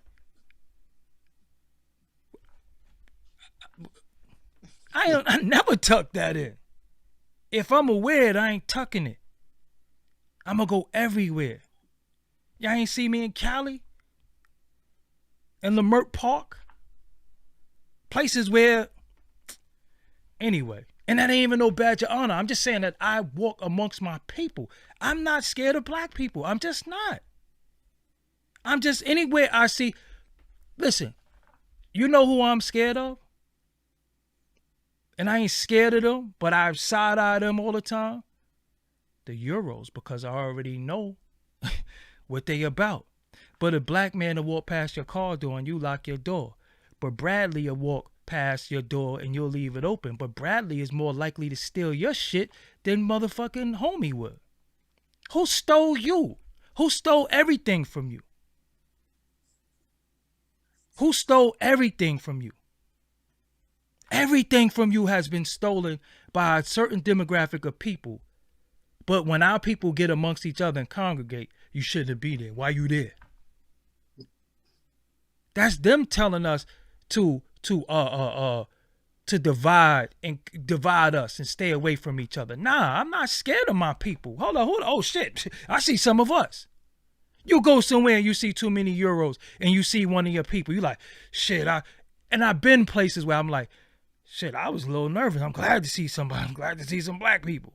I never tuck that in. If I'm aware, I ain't tucking it. I'm going to go everywhere. Y'all ain't see me in Cali? In Leimert Park? Places where... Anyway. And that ain't even no badge of honor. I'm just saying that I walk amongst my people. I'm not scared of black people. I'm just not. I'm just anywhere I see... Listen, you know who I'm scared of? And I ain't scared of them, but I side-eye them all the time. The Euros, because I already know what they about. But a black man to walk past your car door and you lock your door. but Bradley will walk past your door and you'll leave it open. But Bradley is more likely to steal your shit than motherfucking homie would. Who stole you? Who stole everything from you? Who stole everything from you? Everything from you has been stolen by a certain demographic of people. But when our people get amongst each other and congregate, you shouldn't be there. Why you there? That's them telling us to divide us and stay away from each other. Nah, I'm not scared of my people. Hold on. Oh shit, I see some of us. You go somewhere and you see too many Euros and you see one of your people. You like, shit, I've been places where I'm like, shit, I was a little nervous. I'm glad to see somebody. I'm glad to see some black people.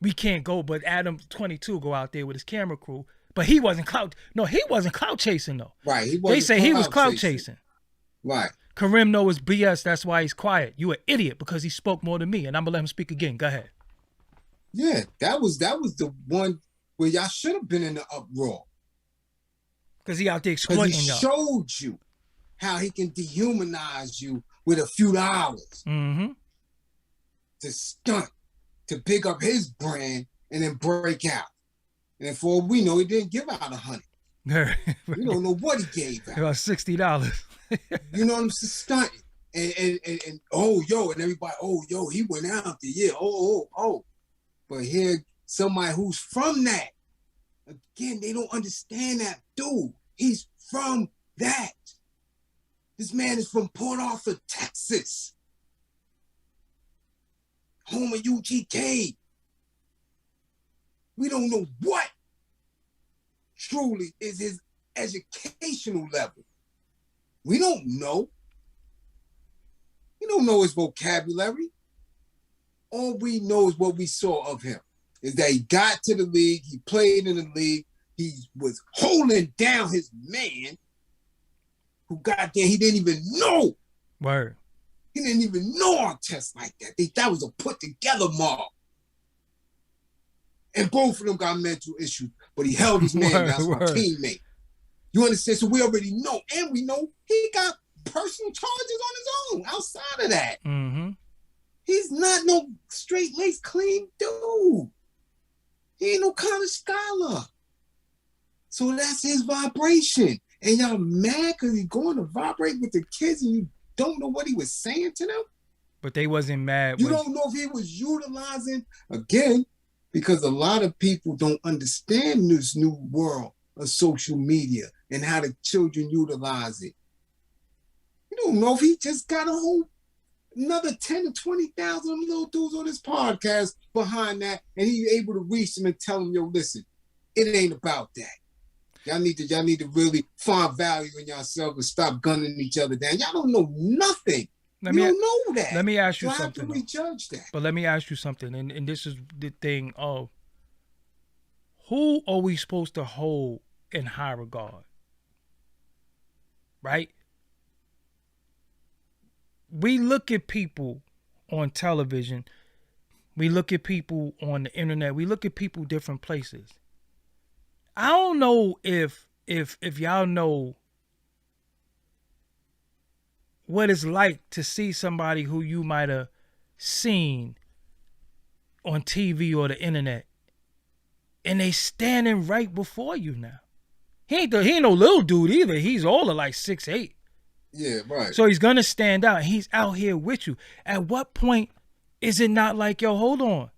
We can't go, but Adam 22 go out there with his camera crew. But he wasn't clout chasing though. Right. They say he was clout chasing. Right. Karim know his BS. That's why he's quiet. You an idiot because he spoke more than me, and I'm gonna let him speak again. Go ahead. Yeah, that was the one where y'all should have been in the uproar. Because he out there exploiting y'all. He showed you how he can dehumanize you with a few dollars. Mm-hmm. To stunt, to pick up his brand and then break out. And for all we know, he didn't give out 100. We don't know what he gave out. About $60. You know what I'm saying? Stunting. And oh, yo, and everybody, oh, yo, he went out there. Yeah, oh. But here, somebody who's from that, again, they don't understand that. Dude, he's from that. This man is from Port Arthur, Texas. Home of UGK. We don't know what truly is his educational level. We don't know. We don't know his vocabulary. All we know is what we saw of him, is that he got to the league, he played in the league, he was holding down his man who got there, he didn't even know. Word. He didn't even know our test like that. That was a put together mob. And both of them got mental issues, but he held his man down as my teammate. You understand? So we already know, and we know he got personal charges on his own outside of that. Mm-hmm. He's not no straight-laced, clean dude. He ain't no college scholar. So that's his vibration. And y'all mad because he's going to vibrate with the kids and you don't know what he was saying to them? But they wasn't mad. You don't know if he was utilizing, again, because a lot of people don't understand this new world of social media and how the children utilize it. You don't know if he just got another 10 to 20,000 little dudes on this podcast behind that, and he able to reach them and tell them, yo, listen, it ain't about that. Y'all need to really find value in yourself and stop gunning each other down. Y'all don't know nothing. You don't know that. Let me ask you something. How can we judge that? But let me ask you something, and this is the thing of who are we supposed to hold in high regard? Right? We look at people on television, we look at people on the internet, we look at people different places. I don't know if y'all know what it's like to see somebody who you might have seen on TV or the internet, and they standing right before you now. He ain't no little dude either. He's older, like 6'8". Yeah, right. So he's gonna stand out. He's out here with you. At what point is it not like, yo, hold on,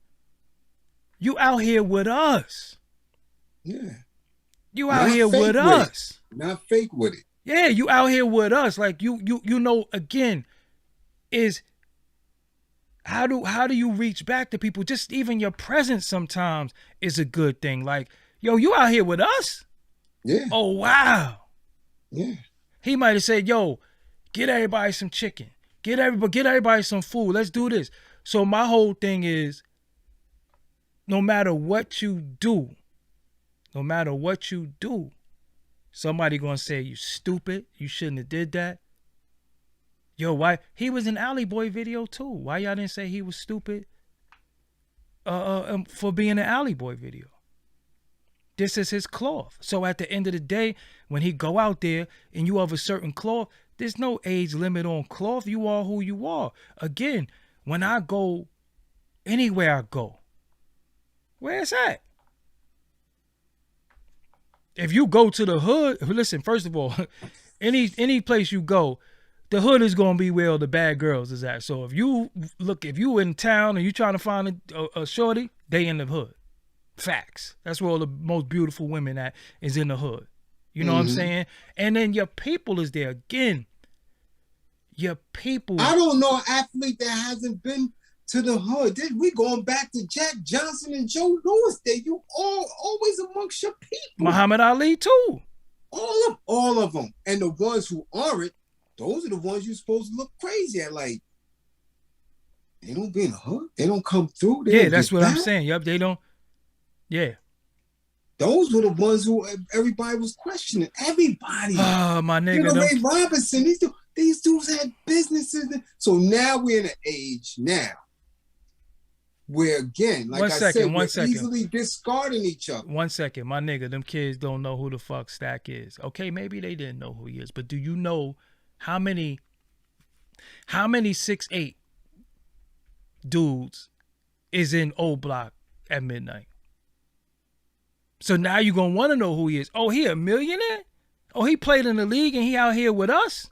you out here with us? Yeah. You out here with us. Not fake with it. Yeah, you out here with us. Like you know, again, is how do you reach back to people? Just even your presence sometimes is a good thing. Like, yo, you out here with us? Yeah. Oh wow. Yeah. He might have said, yo, get everybody some chicken. Get everybody some food. Let's do this. So my whole thing is, no matter what you do, somebody gonna say you stupid. You shouldn't have did that. Yo, why? He was in Alley Boy video too. Why y'all didn't say he was stupid? For being an Alley Boy video. This is his cloth. So at the end of the day, when he go out there and you have a certain cloth, there's no age limit on cloth. You are who you are. Again, when I go anywhere I go, where's that? If you go to the hood, listen, first of all, any place you go, the hood is gonna be where all the bad girls is at. So if you in town and you trying to find a shorty, they in the hood. Facts. That's where all the most beautiful women at is in the hood. You know what I'm saying? And then your people is there again. Your people. I don't know an athlete that hasn't been to the hood. We going back to Jack Johnson and Joe Louis. There, you always amongst your people. Muhammad Ali too. All of them, and the ones who aren't, those are the ones you're supposed to look crazy at. Like, they don't be in the hood. They don't come through. That's what I'm saying. Yup, they don't. Yeah. Those were the ones who everybody was questioning. Everybody. Oh, my nigga. You know, Ray Robinson. These dudes had businesses. So now we're in an age now where, again, like I said, we're easily discarding each other. 1 second. My nigga, them kids don't know who the fuck Stack is. Okay, maybe they didn't know who he is. But do you know how many 6'8" dudes is in O Block at midnight? So now you're going to want to know who he is. Oh, he a millionaire? Oh, he played in the league and he out here with us?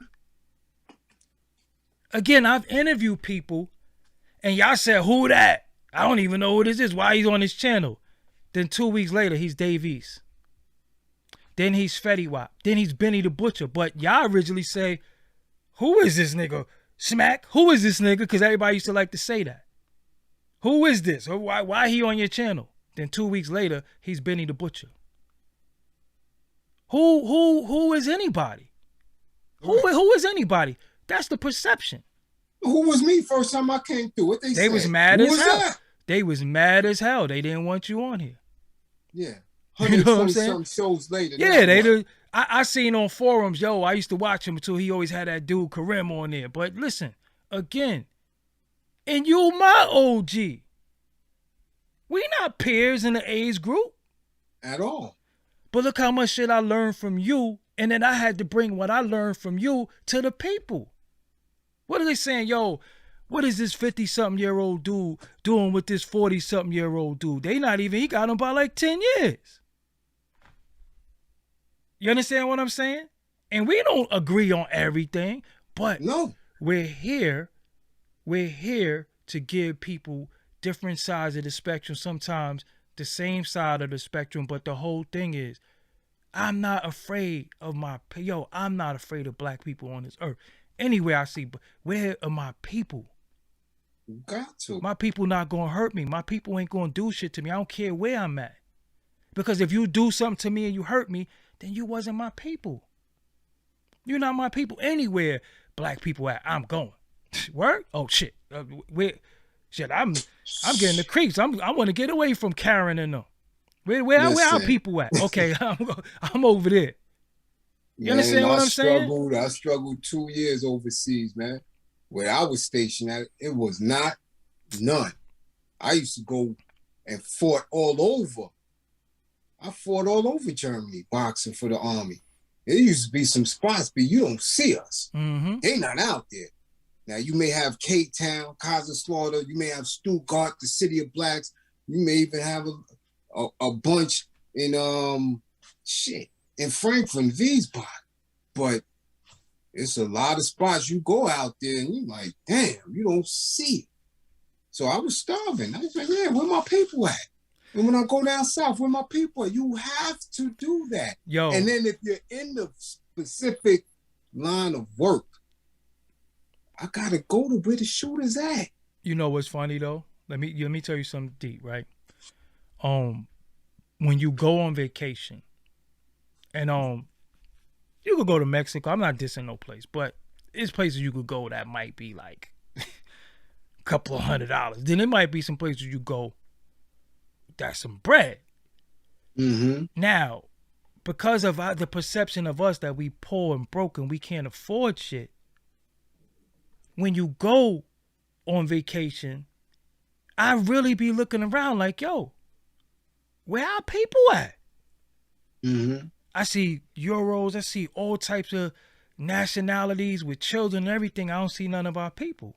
Again, I've interviewed people and y'all said, who that? I don't even know who this is. Why he's on his channel? Then 2 weeks later, he's Dave East. Then he's Fetty Wap. Then he's Benny the Butcher. But y'all originally say, who is this nigga? Smack? Who is this nigga? Because everybody used to like to say that. Who is this? Or why he on your channel? Then 2 weeks later, he's Benny the Butcher. Who is anybody? Who is anybody? That's the perception. Who was me first time I came through? What they said? They was mad as hell. That? They was mad as hell. They didn't want you on here. Yeah. You know what I'm saying? Some shows later. Yeah, they did. I seen on forums, I used to watch him until he always had that dude Karim on there. But listen, again, and you my OG. We not peers in the age group. At all. But look how much shit I learned from you, and then I had to bring what I learned from you to the people. What are they saying? What is this 50-something-year-old dude doing with this 40-something-year-old dude? He got him by like 10 years. You understand what I'm saying? And we don't agree on everything, but no, we're here to give people different sides of the spectrum, sometimes the same side of the spectrum, but the whole thing is, I'm not afraid of I'm not afraid of black people on this earth. Anywhere I see, but where are my people? You got to. My people not gonna hurt me. My people ain't gonna do shit to me. I don't care where I'm at. Because if you do something to me and you hurt me, then you wasn't my people. You're not my people. Anywhere black people at, I'm going. Word? Oh shit. Shit, I'm getting the creeps. I want to get away from Karen and them. Where our people at? Okay, I'm over there. You understand what I'm saying? I struggled 2 years overseas, man. Where I was stationed at, it was none. I used to go and fought all over. I fought all over Germany, boxing for the army. There used to be some spots, but you don't see us. Mm-hmm. They not out there. Now, you may have Cape Town, Kaiserslautern, you may have Stuttgart, the city of blacks. You may even have a bunch in in Frankfurt, Wiesbaden. But it's a lot of spots you go out there and you're like, damn, you don't see it. So I was starving. I was like, man, where my people at? And when I go down south, where my people at? You have to do that. And then if you're in the specific line of work, I gotta go to where the shooter's at. You know what's funny though? Let me tell you something deep, right? When you go on vacation, and you could go to Mexico. I'm not dissing no place, but there's places you could go that might be like a couple of $100. Then there might be some places you go that's some bread. Mm-hmm. Now, because of the perception of us that we poor and broken, we can't afford shit. When you go on vacation, I really be looking around like, where our people at? Mm-hmm. I see Euros. I see all types of nationalities with children and everything. I don't see none of our people.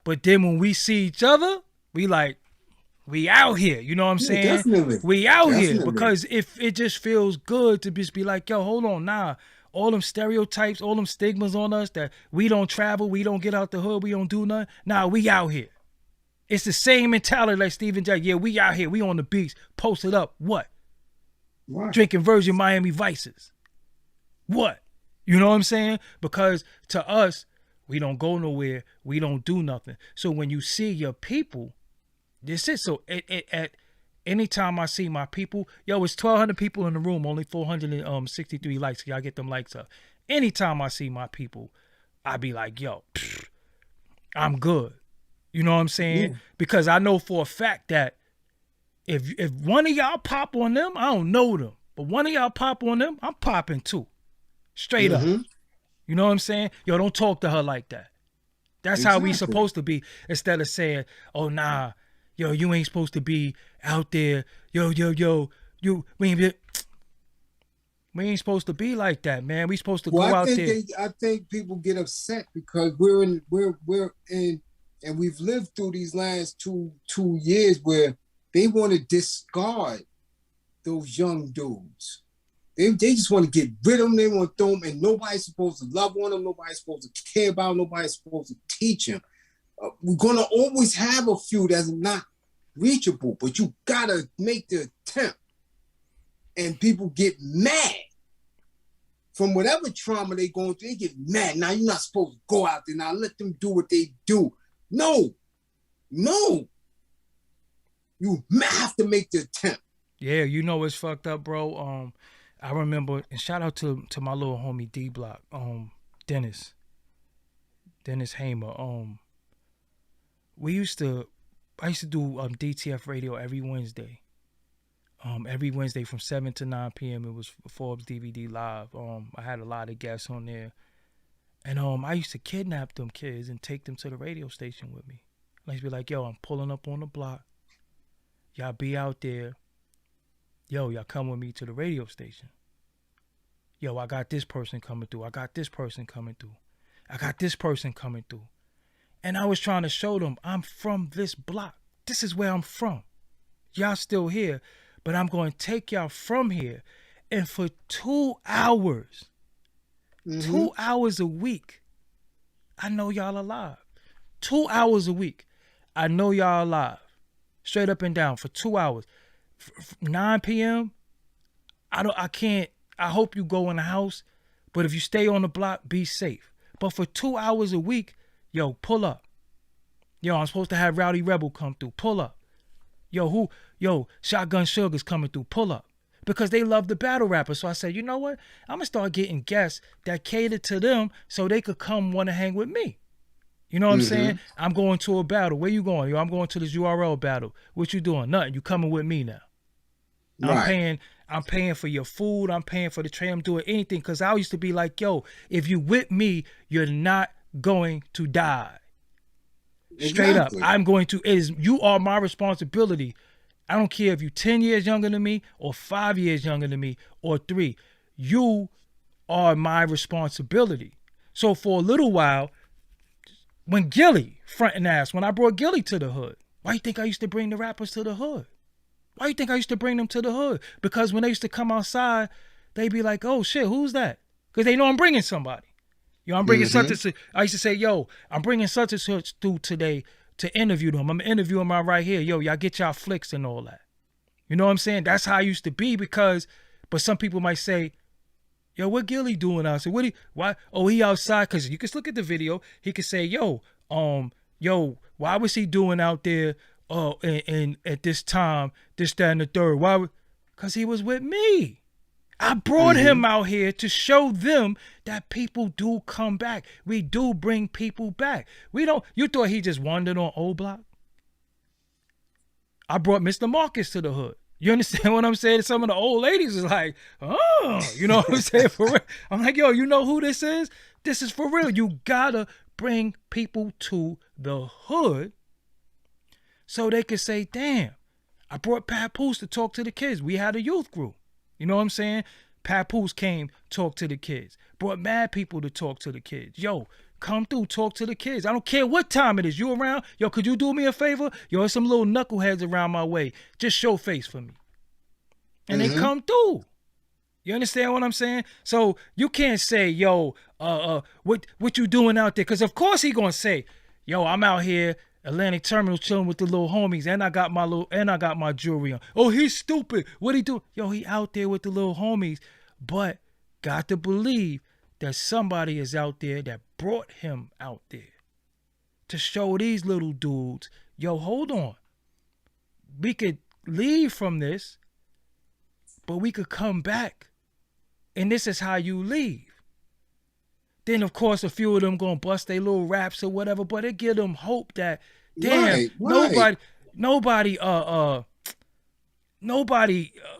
But then when we see each other, we like, we out here. You know what I'm Yeah, saying? definitely. We out here. Definitely. Because if it just feels good to just be like, yo, hold on, nah. All them stereotypes, all them stigmas on us that we don't travel, we don't get out the hood, we don't do nothing. Nah, we out here. It's the same mentality like Steven Jack. Yeah, we out here. We on the beach, posted up. What? Right. Drinking Virgin Miami Vices. What? You know what I'm saying? Because to us, we don't go nowhere. We don't do nothing. So when you see your people, this is so at anytime I see my people, yo, it's 1,200 people in the room, only 463 likes. Y'all get them likes up. Anytime I see my people, I be like, yo, I'm good. You know what I'm saying? Yeah. Because I know for a fact that if one of y'all pop on them, I don't know them, but one of y'all pop on them, I'm popping too. Straight up. Mm-hmm. You know what I'm saying? Yo, don't talk to her like that. That's how we Exactly. supposed to be. Instead of saying, oh, nah, yo, you ain't supposed to be out there. Yo, we ain't supposed to be like that, man. We supposed to Well, go out there. I think people get upset because we're in, and we've lived through these last two years where they want to discard those young dudes. They just want to get rid of them. They want to throw them, and nobody's supposed to love on them. Nobody's supposed to care about them. Nobody's supposed to teach them. We're going to always have a few that's not reachable, but you got to make the attempt. And people get mad from whatever trauma they going through. They get mad. Now you're not supposed to go out there. Now let them do what they do. No. You have to make the attempt. Yeah, you know it's fucked up, bro. I remember, and shout out to my little homie D Block, Dennis Hamer. I used to do DTF radio every Wednesday. Every Wednesday from 7 to 9 p.m. It was Forbes DVD Live. I had a lot of guests on there. And I used to kidnap them kids and take them to the radio station with me. I used to be like, yo, I'm pulling up on the block. Y'all be out there. Yo, y'all come with me to the radio station. Yo, I got this person coming through. I got this person coming through. I got this person coming through. And I was trying to show them I'm from this block. This is where I'm from. Y'all still here, but I'm going to take y'all from here. And for 2 hours, 2 hours a week, I know y'all alive. 2 hours a week, I know y'all alive. Straight up and down for 2 hours. 9 p.m., I hope you go in the house, but if you stay on the block, be safe. But for 2 hours a week, yo, pull up. Yo, I'm supposed to have Rowdy Rebel come through. Pull up. Yo, Shotgun Sugar's coming through. Pull up. Because they love the battle rappers. So I said, you know what? I'm going to start getting guests that cater to them so they could come want to hang with me. You know what I'm saying? I'm going to a battle. Where you going? Yo, I'm going to this URL battle. What you doing? Nothing. You coming with me now. Right. I'm paying for your food. I'm paying for the train. I'm doing anything. Because I used to be like, yo, if you with me, you're not going to die. Straight Exactly. up. You are my responsibility. I don't care if you're 10 years younger than me or 5 years younger than me or 3. You are my responsibility. So for a little while, when Gilly frontin' ass, when I brought Gilly to the hood, why you think I used to bring the rappers to the hood? Why you think I used to bring them to the hood? Because when they used to come outside, they be like, oh shit, who's that? Because they know I'm bringing somebody. Yo, I'm bringing such and such. I used to say, yo, I'm bringing such and such through today to interview them. I'm interviewing them right here. Yo, y'all get y'all flicks and all that. You know what I'm saying? That's how I used to be but some people might say, yo, what Gilly doing out there? Why? Oh, he outside. Because you can look at the video. He could say, yo, why was he doing out there and at this time, this, that, and the third? Why? Because he was with me. I brought him out here to show them that people do come back. We do bring people back. You thought he just wandered on Old Block? I brought Mr. Marcus to the hood. You understand what I'm saying? Some of the old ladies is like, oh, you know what I'm saying? For real. I'm like, yo, you know who this is? This is for real. You gotta bring people to the hood so they can say, damn, I brought Papoose to talk to the kids. We had a youth group. You know what I'm saying? Papoose came, talked to the kids. Brought mad people to talk to the kids. Yo, come through, talk to the kids. I don't care what time it is. You around? Yo, could you do me a favor? Yo, there's some little knuckleheads around my way. Just show face for me. And they come through. You understand what I'm saying? So you can't say, yo, what you doing out there? Because of course he gonna say, yo, I'm out here Atlantic Terminal chilling with the little homies, and I got my jewelry on. Oh, he's stupid. What he do? Yo, he out there with the little homies, but got to believe that somebody is out there that brought him out there to show these little dudes, yo, hold on. We could leave from this, but we could come back. And this is how you leave. Then, of course, a few of them gonna bust their little raps or whatever, but it give them hope that, damn, nobody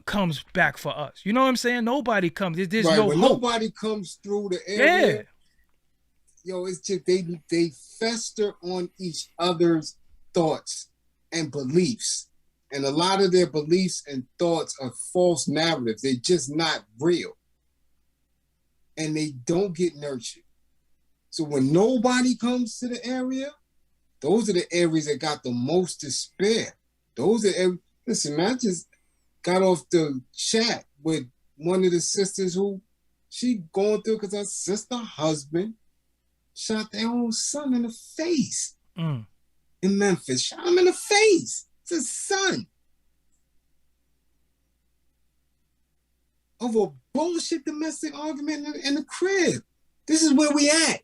comes back for us. You know what I'm saying? Nobody comes. There's no hope. Nobody comes through the area. Yeah. Yo, it's just they fester on each other's thoughts and beliefs. And a lot of their beliefs and thoughts are false narratives. They're just not real. And they don't get nurtured. So when nobody comes to the area, those are the areas that got the most despair. Those are listen, man, I just got off the chat with one of the sisters who she going through because her sister husband shot their own son in the face in Memphis. Shot him in the face. It's his son. Over a bullshit domestic argument in the crib. This is where we at.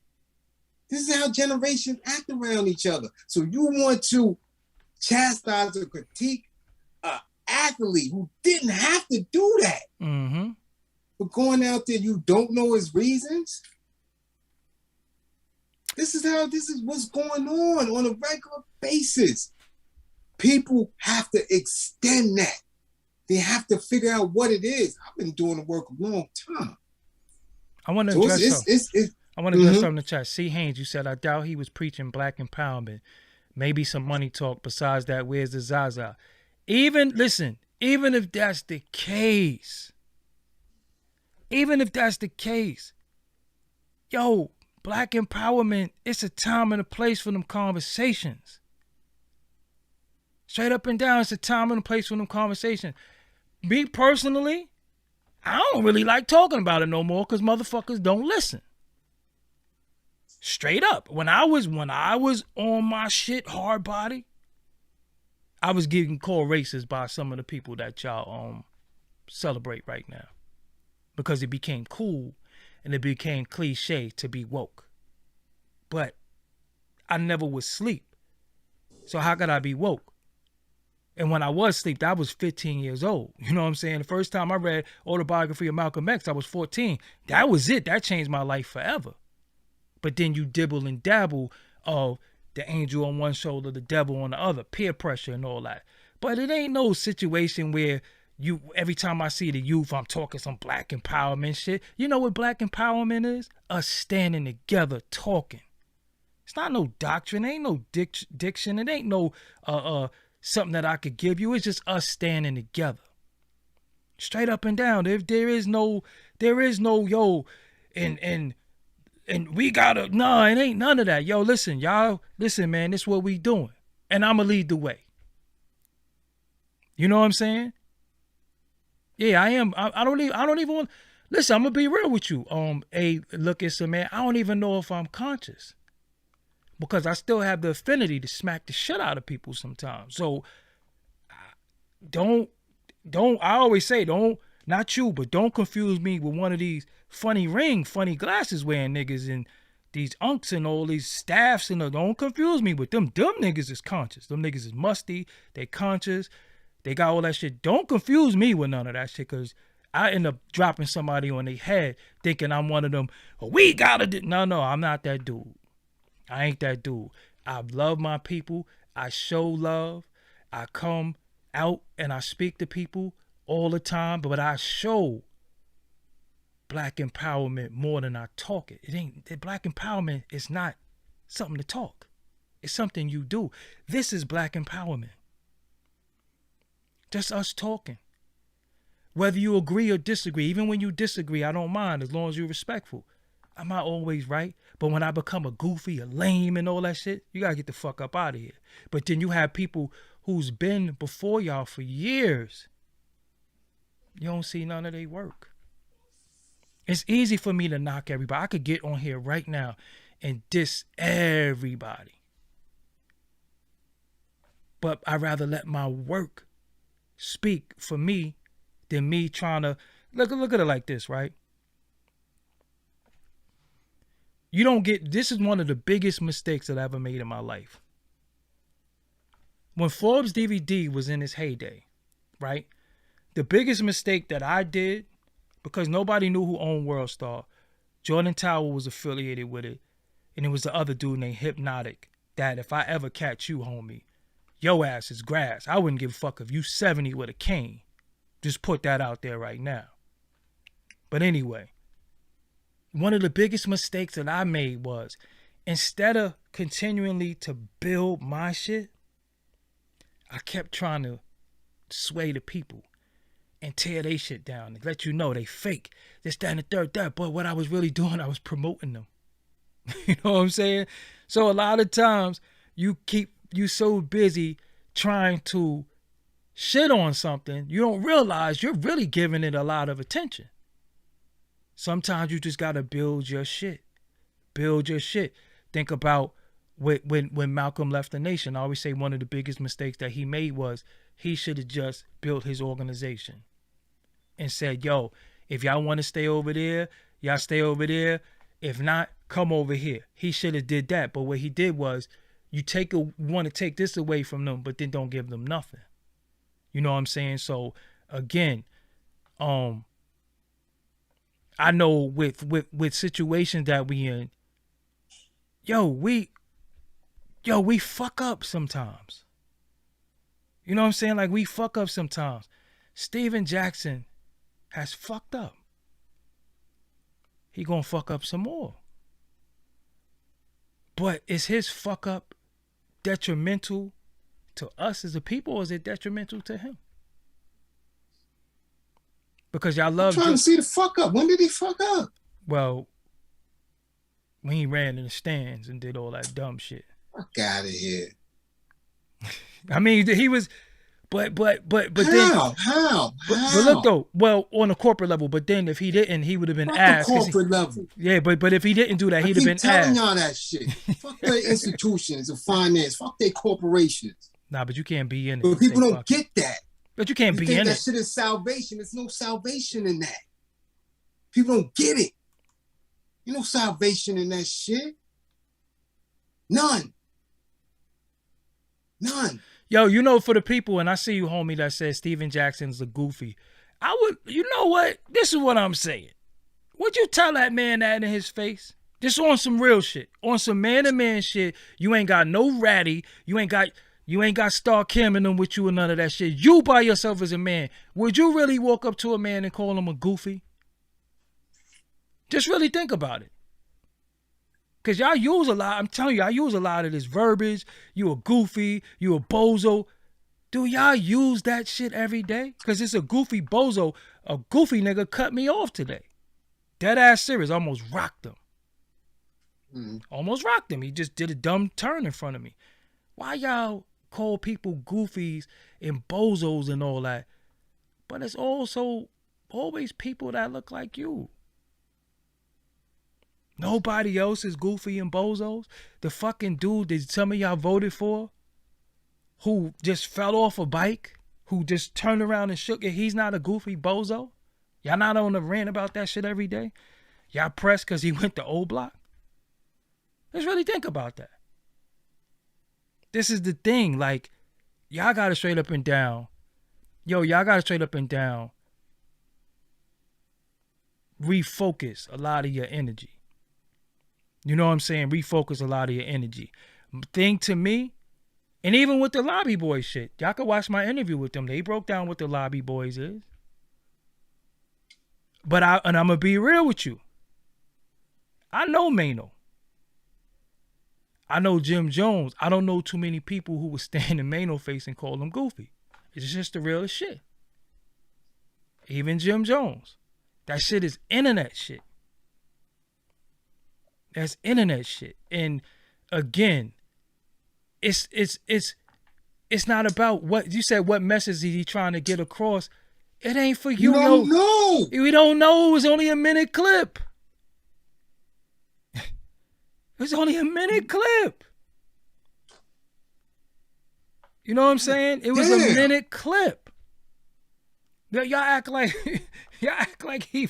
This is how generations act around each other. So you want to chastise or critique an athlete who didn't have to do that. Mm-hmm. But going out there, you don't know his reasons. This is what's going on a regular basis. People have to extend that. They have to figure out what it is. I've been doing the work a long time. I want to address something. I want to address something in the chat. C. Haynes, you said, I doubt he was preaching black empowerment. Maybe some money talk. Besides that, where's the Zaza? Even if that's the case, yo, black empowerment, it's a time and a place for them conversations. Straight up and down, it's a time and a place for them conversations. Me personally, I don't really like talking about it no more because motherfuckers don't listen. Straight up. When I was on my shit hard body, I was getting called racist by some of the people that y'all celebrate right now. Because it became cool and it became cliche to be woke. But I never was asleep. So how could I be woke? And when I was asleep, I was 15 years old. You know what I'm saying? The first time I read Autobiography of Malcolm X, I was 14. That was it. That changed my life forever. But then you dibble and dabble of the angel on one shoulder, the devil on the other, peer pressure and all that. But it ain't no situation where every time I see the youth, I'm talking some black empowerment shit. You know what black empowerment is? Us standing together talking. It's not no doctrine. It ain't no diction. It ain't no something that I could give you. It's just us standing together. Straight up and down. There is no yo, and we gotta, nah, it ain't none of that. Yo, listen, man, this is what we doing. And I'ma lead the way. You know what I'm saying? Yeah, I am. I don't even want, listen, I'm gonna be real with you. Look, it's a man, I don't even know if I'm conscious. Because I still have the affinity to smack the shit out of people sometimes. So don't, I always say, not you, but don't confuse me with one of these funny glasses wearing niggas and these unks and all these staffs and don't confuse me with them. Them niggas is conscious. Them niggas is musty. They conscious. They got all that shit. Don't confuse me with none of that shit because I end up dropping somebody on their head thinking I'm one of them. Oh, we gotta do. No, I'm not that dude. I ain't that dude. I love my people. I show love. I come out and I speak to people all the time, but I show black empowerment more than I talk it. Black empowerment is not something to talk. It's something you do. This is black empowerment. Just us talking. Whether you agree or disagree, even when you disagree, I don't mind as long as you're respectful. I'm not always right, but when I become a goofy, a lame and all that shit, you gotta get the fuck up out of here. But then you have people who's been before y'all for years. You don't see none of their work. It's easy for me to knock everybody. I could get on here right now and diss everybody. But I'd rather let my work speak for me than me trying to look at it like this, right? You don't get, this is one of the biggest mistakes that I ever made in my life. When Forbes DVD was in its heyday, right? The biggest mistake that I did, because nobody knew who owned World Star, Jordan Tower was affiliated with it, and it was the other dude named Hypnotic, that if I ever catch you, homie, your ass is grass. I wouldn't give a fuck if you 70 with a cane. Just put that out there right now. But anyway, one of the biggest mistakes that I made was, instead of continually to build my shit, I kept trying to sway the people and tear they shit down and let you know they fake. This, that, and the third, that. But what I was really doing, I was promoting them. You know what I'm saying? So a lot of times you so busy trying to shit on something, you don't realize you're really giving it a lot of attention. Sometimes you just gotta build your shit. Build your shit. Think about when Malcolm left the nation. I always say one of the biggest mistakes that he made was he should have just built his organization and said, yo, if y'all want to stay over there, y'all stay over there. If not, come over here. He should have did that. But what he did was, you want to take this away from them, but then don't give them nothing. You know what I'm saying? So again, I know with situations that we in, we fuck up sometimes. You know what I'm saying? Like, we fuck up sometimes. Steven Jackson has fucked up. He gonna fuck up some more. But is his fuck up detrimental to us as a people, or is it detrimental to him? Because y'all love... I'm trying to see the fuck up. When did he fuck up? Well, when he ran in the stands and did all that dumb shit. Fuck out of here. I mean, he was... But How? But look though, well, on a corporate level, but then if he didn't, he would have been asked. The corporate level. Yeah, but if he didn't do that, he'd have been asked. I keep telling y'all that shit. Fuck their institutions of finance. Fuck their corporations. Nah, but you can't be in it. But people don't get that. But you can't be in it. That shit is salvation. There's no salvation in that. People don't get it. There's no salvation in that shit. None. Yo, you know, for the people, and I see you, homie, that says Steven Jackson's a goofy. I would, you know what? This is what I'm saying. Would you tell that man that in his face? Just on some real shit. On some man-to-man shit. You ain't got no ratty. You ain't got Star Kim in them with you and none of that shit. You by yourself as a man. Would you really walk up to a man and call him a goofy? Just really think about it. Because y'all use a lot. I'm telling you, I use a lot of this verbiage. You a goofy. You a bozo. Do y'all use that shit every day? Because it's a goofy bozo. A goofy nigga cut me off today. Dead ass serious. Almost rocked him. Almost rocked him. He just did a dumb turn in front of me. Why y'all call people goofies and bozos and all that? But it's also always people that look like you. Nobody else is goofy and bozos. The fucking dude that some of y'all voted for, who just fell off a bike, who just turned around and shook it, he's not a goofy bozo? Y'all not on the rant about that shit every day? Y'all pressed because he went to O Block? Let's really think about that. This is the thing. Like, y'all got to straight up and down. Y'all got to straight up and down refocus a lot of your energy. You know what I'm saying? Refocus a lot of your energy. Thing to me, and even with the Lobby Boys shit, y'all could watch my interview with them. They broke down what the Lobby Boys is. But I'm going to be real with you. I know Mano. I know Jim Jones. I don't know too many people who would stand in Mano face and call him goofy. It's just the realest shit. Even Jim Jones. That shit is internet shit. That's internet shit. And again, it's not about what you said. What message is he trying to get across? It ain't for you. You don't know. We don't know. It was only a minute clip. It was only a minute clip. You know what I'm saying? It was a minute clip. Y'all act like he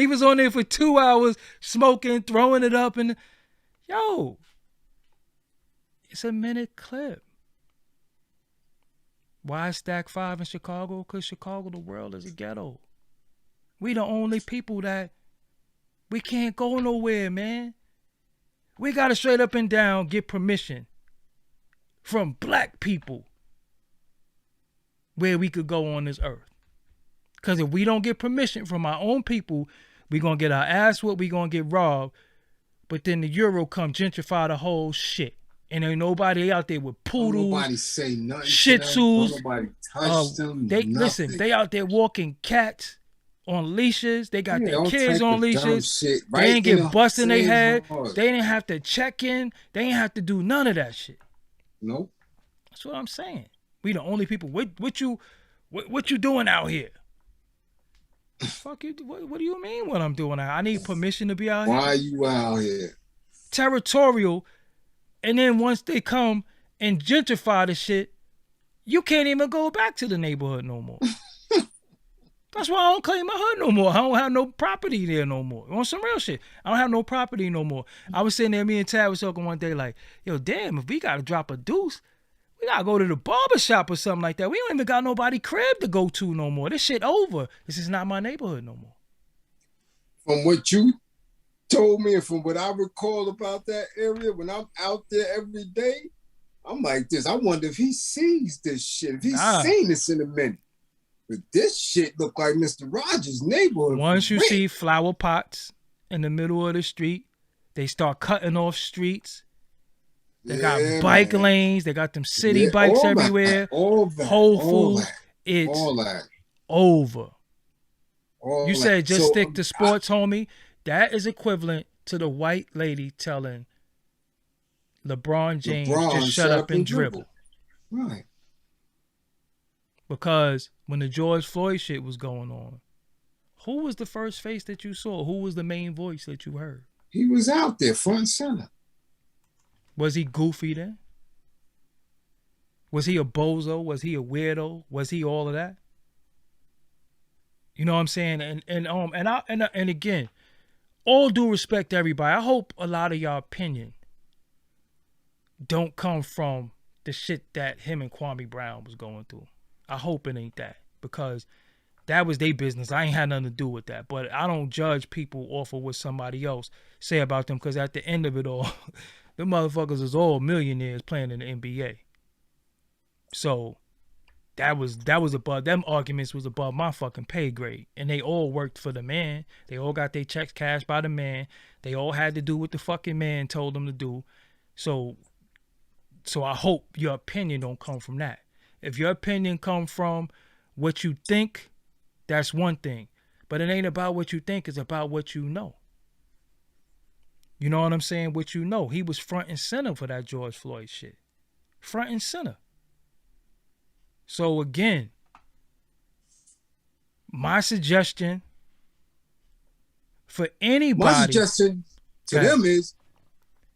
was on there for 2 hours smoking, throwing it up, and yo, it's a minute clip. Why Stack 5 in Chicago? Because Chicago, the world, is a ghetto. We the only people that we can't go nowhere, man. We gotta straight up and down get permission from black people where we could go on this earth. Because if we don't get permission from our own people, we going to get our ass whooped, we going to get robbed. But then the Euro come gentrify the whole shit. And ain't nobody out there with poodles, nobody say nothing, shih tzus. nobody touch them. Listen, they out there walking cats on leashes. They got their kids on leashes. They ain't get busted in their head. They didn't have to check in. They ain't have to do none of that shit. Nope. That's what I'm saying. We the only people. What you doing out here? Fuck you. What do you mean what I'm doing out? I need permission to be out here. Why are you out here? Territorial. And then once they come and gentrify the shit, you can't even go back to the neighborhood no more. That's why I don't claim my hood no more. I don't have no property there no more. On some real shit. I don't have no property no more. I was sitting there, me and Tad was talking one day like, yo, damn, if we got to drop a deuce, we got to go to the barber shop or something like that. We don't even got nobody crib to go to no more. This shit over. This is not my neighborhood no more. From what you told me and from what I recall about that area, when I'm out there every day, I'm like this. I wonder if he sees this shit. If he's seen this in a minute. But this shit look like Mr. Rogers' neighborhood. Once you see flower pots in the middle of the street, they start cutting off streets. They got bike lanes. They got them city bikes everywhere. Whole Foods. It's over. You said just stick to sports, homie. That is equivalent to the white lady telling LeBron James just shut up and dribble. Right. Because when the George Floyd shit was going on, who was the first face that you saw? Who was the main voice that you heard? He was out there front and center. Was he goofy then? Was he a bozo? Was he a weirdo? Was he all of that? You know what I'm saying? And again, all due respect to everybody, I hope a lot of y'all opinion don't come from the shit that him and Kwame Brown was going through. I hope it ain't that, because that was their business. I ain't had nothing to do with that. But I don't judge people off of what somebody else say about them, because at the end of it all, the motherfuckers is all millionaires playing in the NBA. So that was above, them arguments was above my fucking pay grade. And they all worked for the man. They all got their checks cashed by the man. They all had to do what the fucking man told them to do. So I hope your opinion don't come from that. If your opinion come from what you think, that's one thing. But it ain't about what you think, it's about what you know. You know what I'm saying? What you know. He was front and center for that George Floyd shit. Front and center. So again, my suggestion for anybody. My suggestion to them is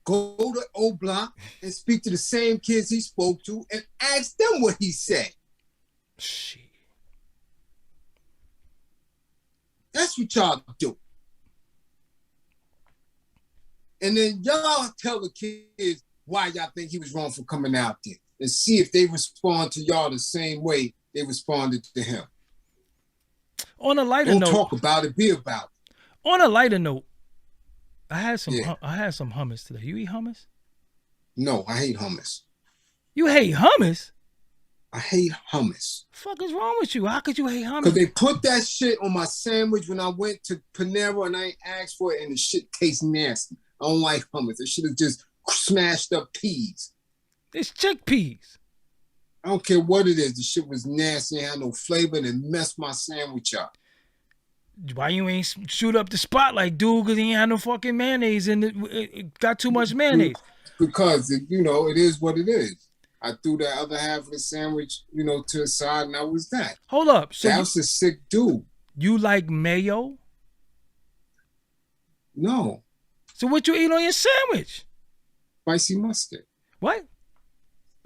go to O Block and speak to the same kids he spoke to and ask them what he said. Shit. That's what y'all do. And then y'all tell the kids why y'all think he was wrong for coming out there, and see if they respond to y'all the same way they responded to him. On a lighter note, don't talk about it, be about it. On a lighter note, I had some hummus today. You eat hummus? No, I hate hummus. You hate hummus? I hate hummus. The fuck is wrong with you? How could you hate hummus? Because they put that shit on my sandwich when I went to Panera and I ain't asked for it, and the shit tastes nasty. I don't like hummus. It should have just smashed up peas. It's chickpeas. I don't care what it is. The shit was nasty. It had no flavor and it messed my sandwich up. Why you ain't shoot up the spot like dude? Because he ain't had no fucking mayonnaise and it got too much mayonnaise. Because, you know, it is what it is. I threw the other half of the sandwich, you know, to the side, and that was that. Hold up. So that was a sick dude. You like mayo? No. So what you eat on your sandwich? Spicy mustard. What?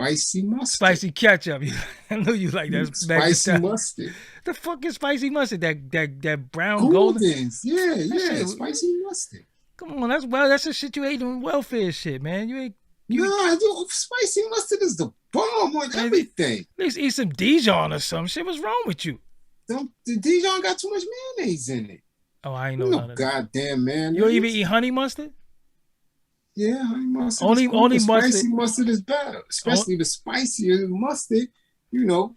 Spicy mustard. Spicy ketchup. I know you like that. Spicy mustard. The fuck is spicy mustard? That brown Goldens. Yeah. Spicy mustard. Come on, that's the shit you ate on welfare shit, man. You ain't. Spicy mustard is the bomb on everything. At least eat some Dijon or some shit. What's wrong with you? The Dijon got too much mayonnaise in it. Oh, I ain't know none of that. Goddamn mayonnaise. You don't even eat honey mustard? Yeah, honey mustard. Only mustard. Spicy mustard is better, especially the spicier the mustard. You know,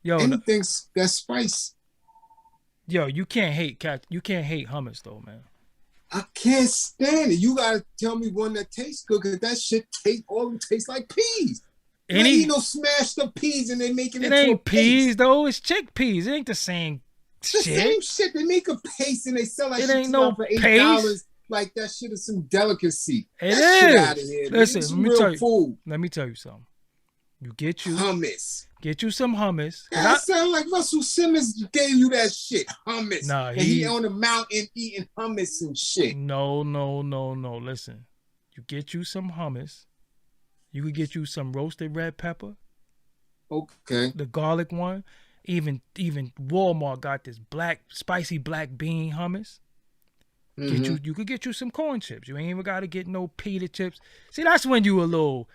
anything that's spice. Yo, you can't hate hummus though, man. I can't stand it. You gotta tell me one that tastes good, because that shit tastes like peas. You know, smashed up peas and they making it. It ain't peas though. It's chickpeas. It ain't the same. The same shit. They make a paste and they sell that shit ain't no for $8. paste. Like that shit is some delicacy. It is. Shit out of here. Listen, let me tell you something. You get you hummus. Get you some hummus. That sound like Russell Simmons gave you that shit. Hummus. Nah, he on the mountain eating hummus and shit. No. Listen, you get you some hummus. You could get you some roasted red pepper. Okay. The garlic one. Even Walmart got this spicy black bean hummus. You could get you some corn chips. You ain't even got to get no pita chips. See, that's when you a little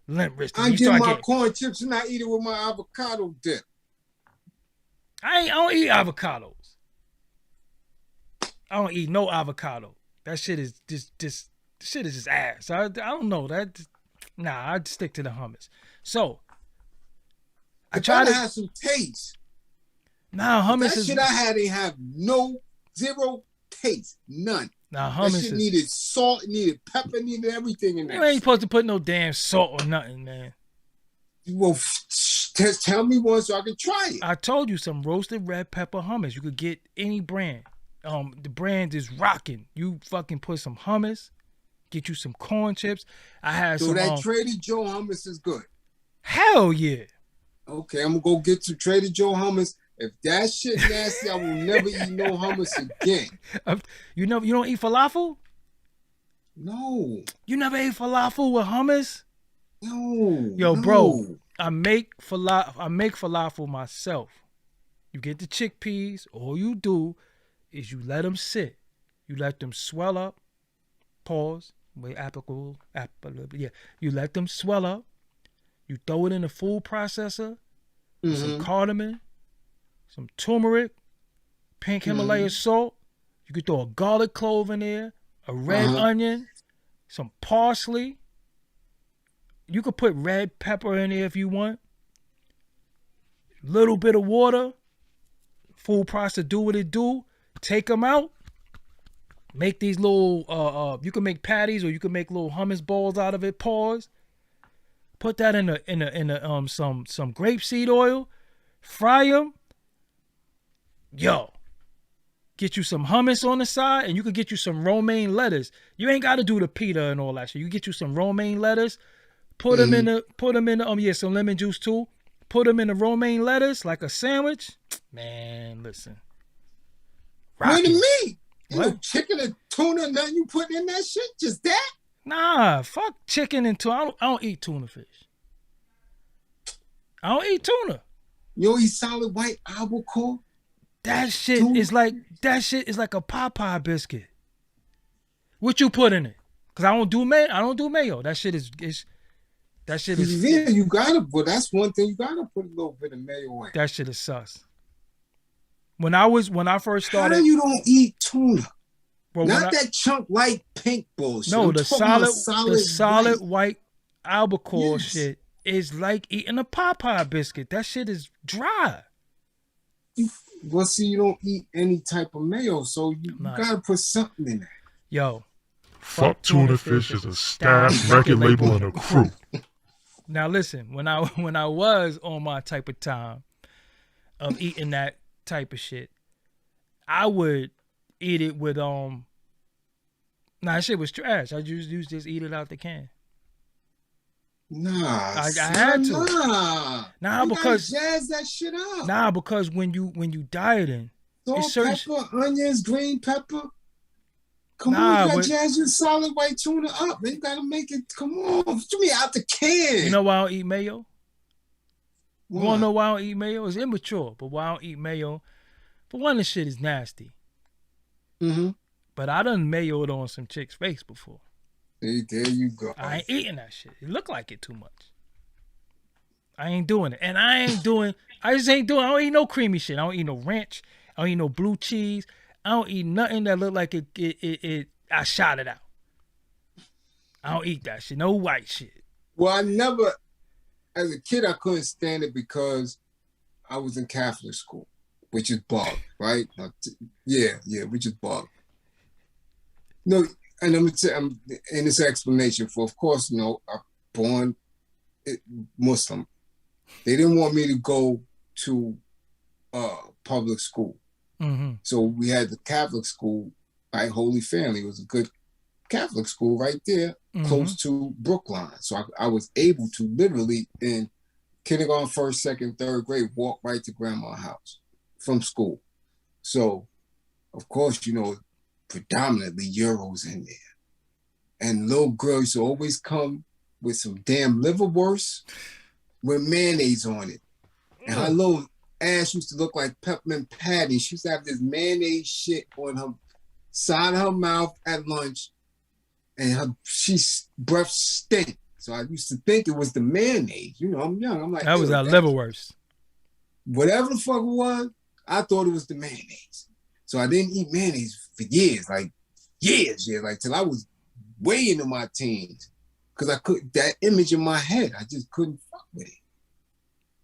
limp wristed. I get my corn chips and I eat it with my avocado dip. I don't eat avocados. I don't eat no avocado. That shit is just ass. I don't know that. Nah, I'd stick to the hummus. So I try to have some taste. Nah, hummus that shit I had ain't have zero taste, none. Nah, hummus that shit needed salt, needed pepper, needed everything in there. You ain't supposed to put no damn salt or nothing, man. Well, tell me one so I can try it. I told you some roasted red pepper hummus. You could get any brand. The brand is rocking. You fucking put some hummus, get you some corn chips. I had so some. So that Trader Joe hummus is good. Hell yeah. Okay, I'm gonna go get some Trader Joe hummus. If that shit nasty, I will never eat no hummus again. You don't eat falafel? No. You never ate falafel with hummus? No. Yo, bro, I make falafel myself. You get the chickpeas. All you do is you let them sit. You let them swell up. Pause. Wait, applicable. Yeah. You let them swell up. You throw it in a food processor. Some cardamom. Some turmeric, pink Himalaya salt. You could throw a garlic clove in there, a red onion, some parsley. You could put red pepper in there if you want. Little bit of water. Food processor do what it do. Take them out. Make these little. You can make patties or you can make little hummus balls out of it. Pause. Put that in some grapeseed oil. Fry them. Yo, get you some hummus on the side, and you could get you some romaine lettuce. You ain't got to do the pita and all that shit. You get you some romaine lettuce, put them in some lemon juice too. Put them in the romaine lettuce like a sandwich. Man, listen. Wait a minute. No chicken and tuna, nothing you put in that shit? Just that? Nah, fuck chicken and tuna. I don't eat tuna fish. I don't eat tuna. You don't eat solid white albacore? That shit is like a Popeye biscuit. What you put in it? Cause I don't do mayo. That shit is. Yeah, you gotta. But that's one thing you gotta put a little bit of mayo in. That shit is sus. When I first started, how you don't eat tuna? Bro, not that chunk like pink bullshit. No, the solid white albacore shit is like eating a Popeye biscuit. That shit is dry. Well, see, you don't eat any type of mayo, so you gotta put something in there. Yo, fuck tuna fish is a staff record label and a crew. Now listen, when I was on my type of time of eating that type of shit, I would eat it with Nah, that shit was trash. I just eat it out the can. Nah, I had to. Nah, you because gotta jazz that shit up. Nah, because when you dieting, salt, pepper, onions, green pepper. Come on, you gotta jazz your solid white tuna up. Man, you gotta make it. Come on, what you mean out the can? You know why I don't eat mayo? You wanna know why I don't eat mayo? It's immature, but why I don't eat mayo? For one, this shit is nasty. Mm-hmm. But I done mayoed on some chick's face before. There you go. I ain't eating that shit. It look like it too much. I ain't doing it. And I just ain't doing I don't eat no creamy shit. I don't eat no ranch. I don't eat no blue cheese. I don't eat nothing that look like it I shot it out. I don't eat that shit. No white shit. Well, I never, as a kid, I couldn't stand it because I was in Catholic school, which is bug, right? Which is bug. No, and I'm in this explanation for, of course, I'm born Muslim. They didn't want me to go to public school. Mm-hmm. So we had the Catholic school, right? Holy Family. It was a good Catholic school right there, close to Brookline. So I was able to literally in kindergarten, first, second, third grade, walk right to grandma's house from school. So, of course, predominantly Euros in there. And little girls used to always come with some damn liverwurst with mayonnaise on it. And her little ass used to look like peppermint patty. She used to have this mayonnaise shit on her side of her mouth at lunch. And she's breath stink. So I used to think it was the mayonnaise. I'm young. I'm like, that was our liverwurst. Whatever the fuck it was, I thought it was the mayonnaise. So I didn't eat mayonnaise for years, like till I was way into my teens. Because that image in my head, I just couldn't fuck with it.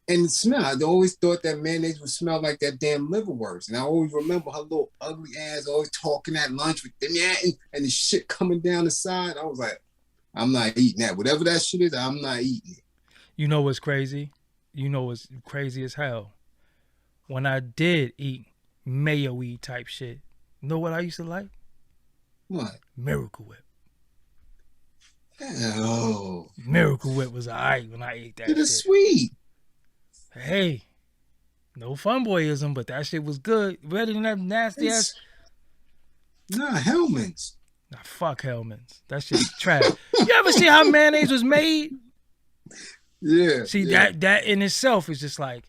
And the smell, I always thought that mayonnaise would smell like that damn liverwurst. And I always remember her little ugly ass always talking at lunch with them and the shit coming down the side. I was like, I'm not eating that. Whatever that shit is, I'm not eating it. You know what's crazy? You know what's crazy as hell? When I did eat mayo-y type shit, you know what I used to like? What? Miracle Whip. Oh. Miracle Whip was alright when I ate that shit. It's sweet. Hey, no funboyism, but that shit was good. Better than that nasty ass. Nah, Hellman's. Nah, fuck Hellman's. That shit's trash. You ever see how mayonnaise was made? Yeah. See, that in itself is just like,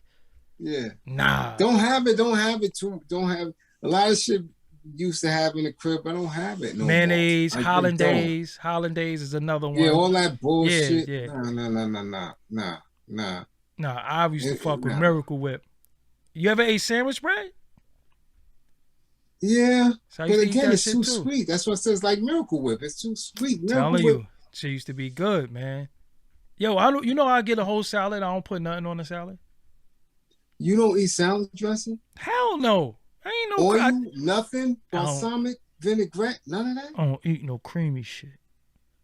nah. Don't have it too. Don't have a lot of shit used to have in the crib. I don't have it no mayonnaise, hollandaise. Hollandaise is another one. Yeah, all that bullshit. Yeah. Nah. Nah, I used to fuck with Miracle Whip. You ever ate sandwich bread? Yeah, but again, it's too sweet. That's what it says, like Miracle Whip. It's too sweet. Telling you, she used to be good, man. Yo, I get a whole salad. I don't put nothing on the salad. You don't eat salad dressing? Hell no. I ain't no oil, nothing, balsamic, vinaigrette, none of that? I don't eat no creamy shit.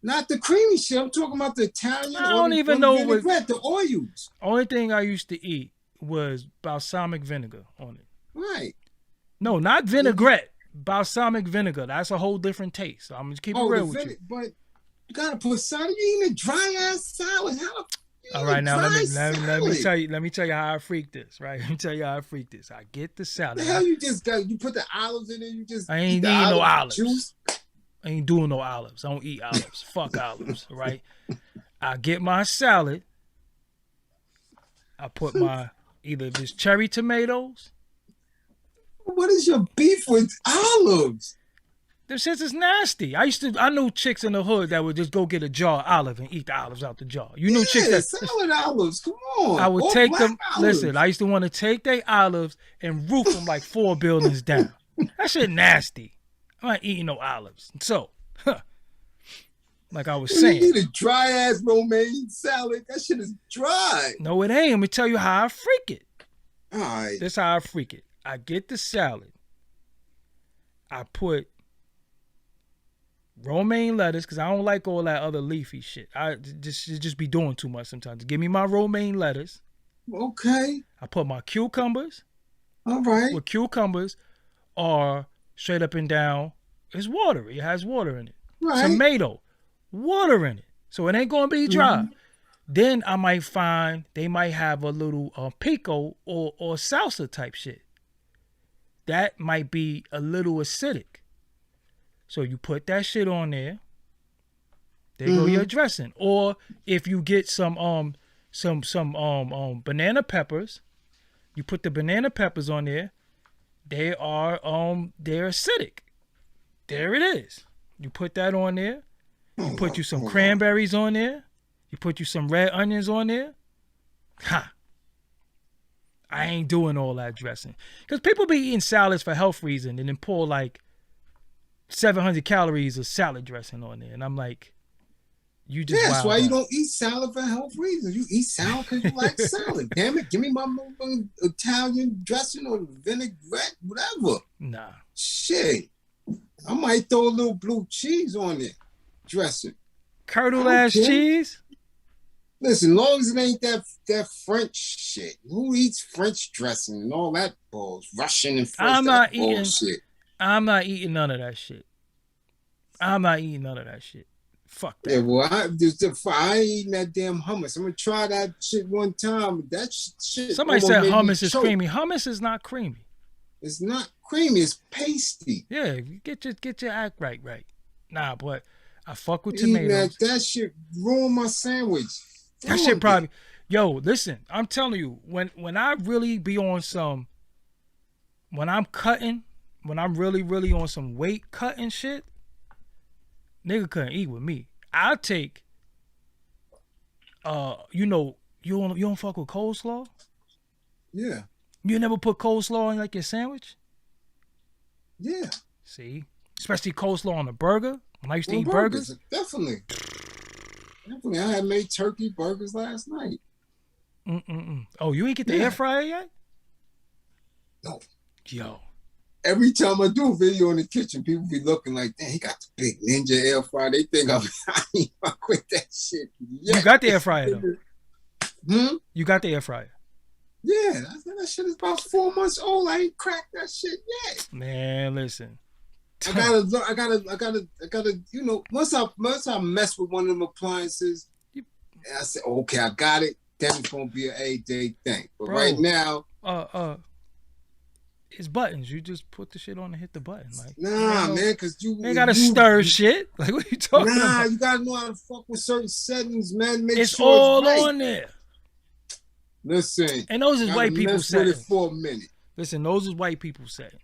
Not the creamy shit. I'm talking about the Italian. I don't even know what the oils. Only thing I used to eat was balsamic vinegar on it. Right. No, not vinaigrette. Balsamic vinegar. That's a whole different taste. So I'm gonna keep it real with you. But you gotta put salad. You eating a dry ass salad. All right, now let me tell you how I freak this. Right, let me tell you how I freak this. I get the salad. The hell, you put the olives in there. You just I ain't eating no olives. Juice. I ain't doing no olives. I don't eat olives. Fuck olives, right? I get my salad. I put my either if it's cherry tomatoes. What is your beef with olives? This shit is nasty. I knew chicks in the hood that would just go get a jar of olive and eat the olives out the jar. You knew chicks that salad olives. Come on. I would take them. Olives. Listen, I used to want to take their olives and roof them like 4 buildings down. That shit nasty. I'm not eating no olives. So, like I was saying, you eat a dry ass romaine salad. That shit is dry. No, it ain't. Let me tell you how I freak it. All right. This is how I freak it. I get the salad. I put romaine lettuce, because I don't like all that other leafy shit. I just be doing too much sometimes. Give me my romaine lettuce. Okay. I put my cucumbers. All right. With cucumbers are straight up and down. It's watery. It has water in it. Right. Tomato, water in it. So it ain't gonna be dry. Mm-hmm. Then I might find they might have a little pico or salsa type shit. That might be a little acidic. So you put that shit on there. There go your dressing. Or if you get some banana peppers, you put the banana peppers on there. They're acidic. There it is. You put that on there. You put you some cranberries on there. You put you some red onions on there. Ha. I ain't doing all that dressing. Because people be eating salads for health reasons and then pour like 700 calories of salad dressing on there. And I'm like, you just that's why you don't eat salad for health reasons. You eat salad because you like salad. Damn it. Give me my Italian dressing or vinaigrette, whatever. Nah. Shit. I might throw a little blue cheese on there. Dressing. Curdle ass cheese? Listen, as long as it ain't that French shit. Who eats French dressing and all that balls? Russian and French. I'm not eating none of that shit. Fuck that. Yeah, well, I ain't eating that damn hummus. I'm gonna try that shit one time. That shit. Somebody said hummus is creamy. Hummus is not creamy. It's not creamy. It's pasty. Yeah, get your act right. Nah, but I fuck with tomatoes. That shit ruined my sandwich. That shit probably. Yo, listen, I'm telling you, when I really be on some, when I'm really on some weight cutting shit, nigga couldn't eat with me. I'll take, you don't fuck with coleslaw? Yeah. You never put coleslaw in like your sandwich? Yeah. See? Especially coleslaw on a burger. When I used to eat burgers. Definitely. I had made turkey burgers last night. Oh, you ain't get the air fryer yet? No. Yo. Every time I do a video in the kitchen, people be looking like, damn, he got the big Ninja air fryer. They think I ain't fuck with that shit yet. You got the air fryer though. You got the air fryer. Yeah, that shit is about 4 months old. I ain't cracked that shit yet. Man, listen. I gotta, once I mess with one of them appliances, and I said, okay, I got it, then it's gonna be an everyday thing. But right now, it's buttons. You just put the shit on and hit the button. Like, man, because you ain't gotta stir shit. Like, what are you talking about? You gotta know how to fuck with certain settings, man. Make it's sure all it's right. on there. Listen, and those is white people settings. With it for a minute. Listen, those is white people settings.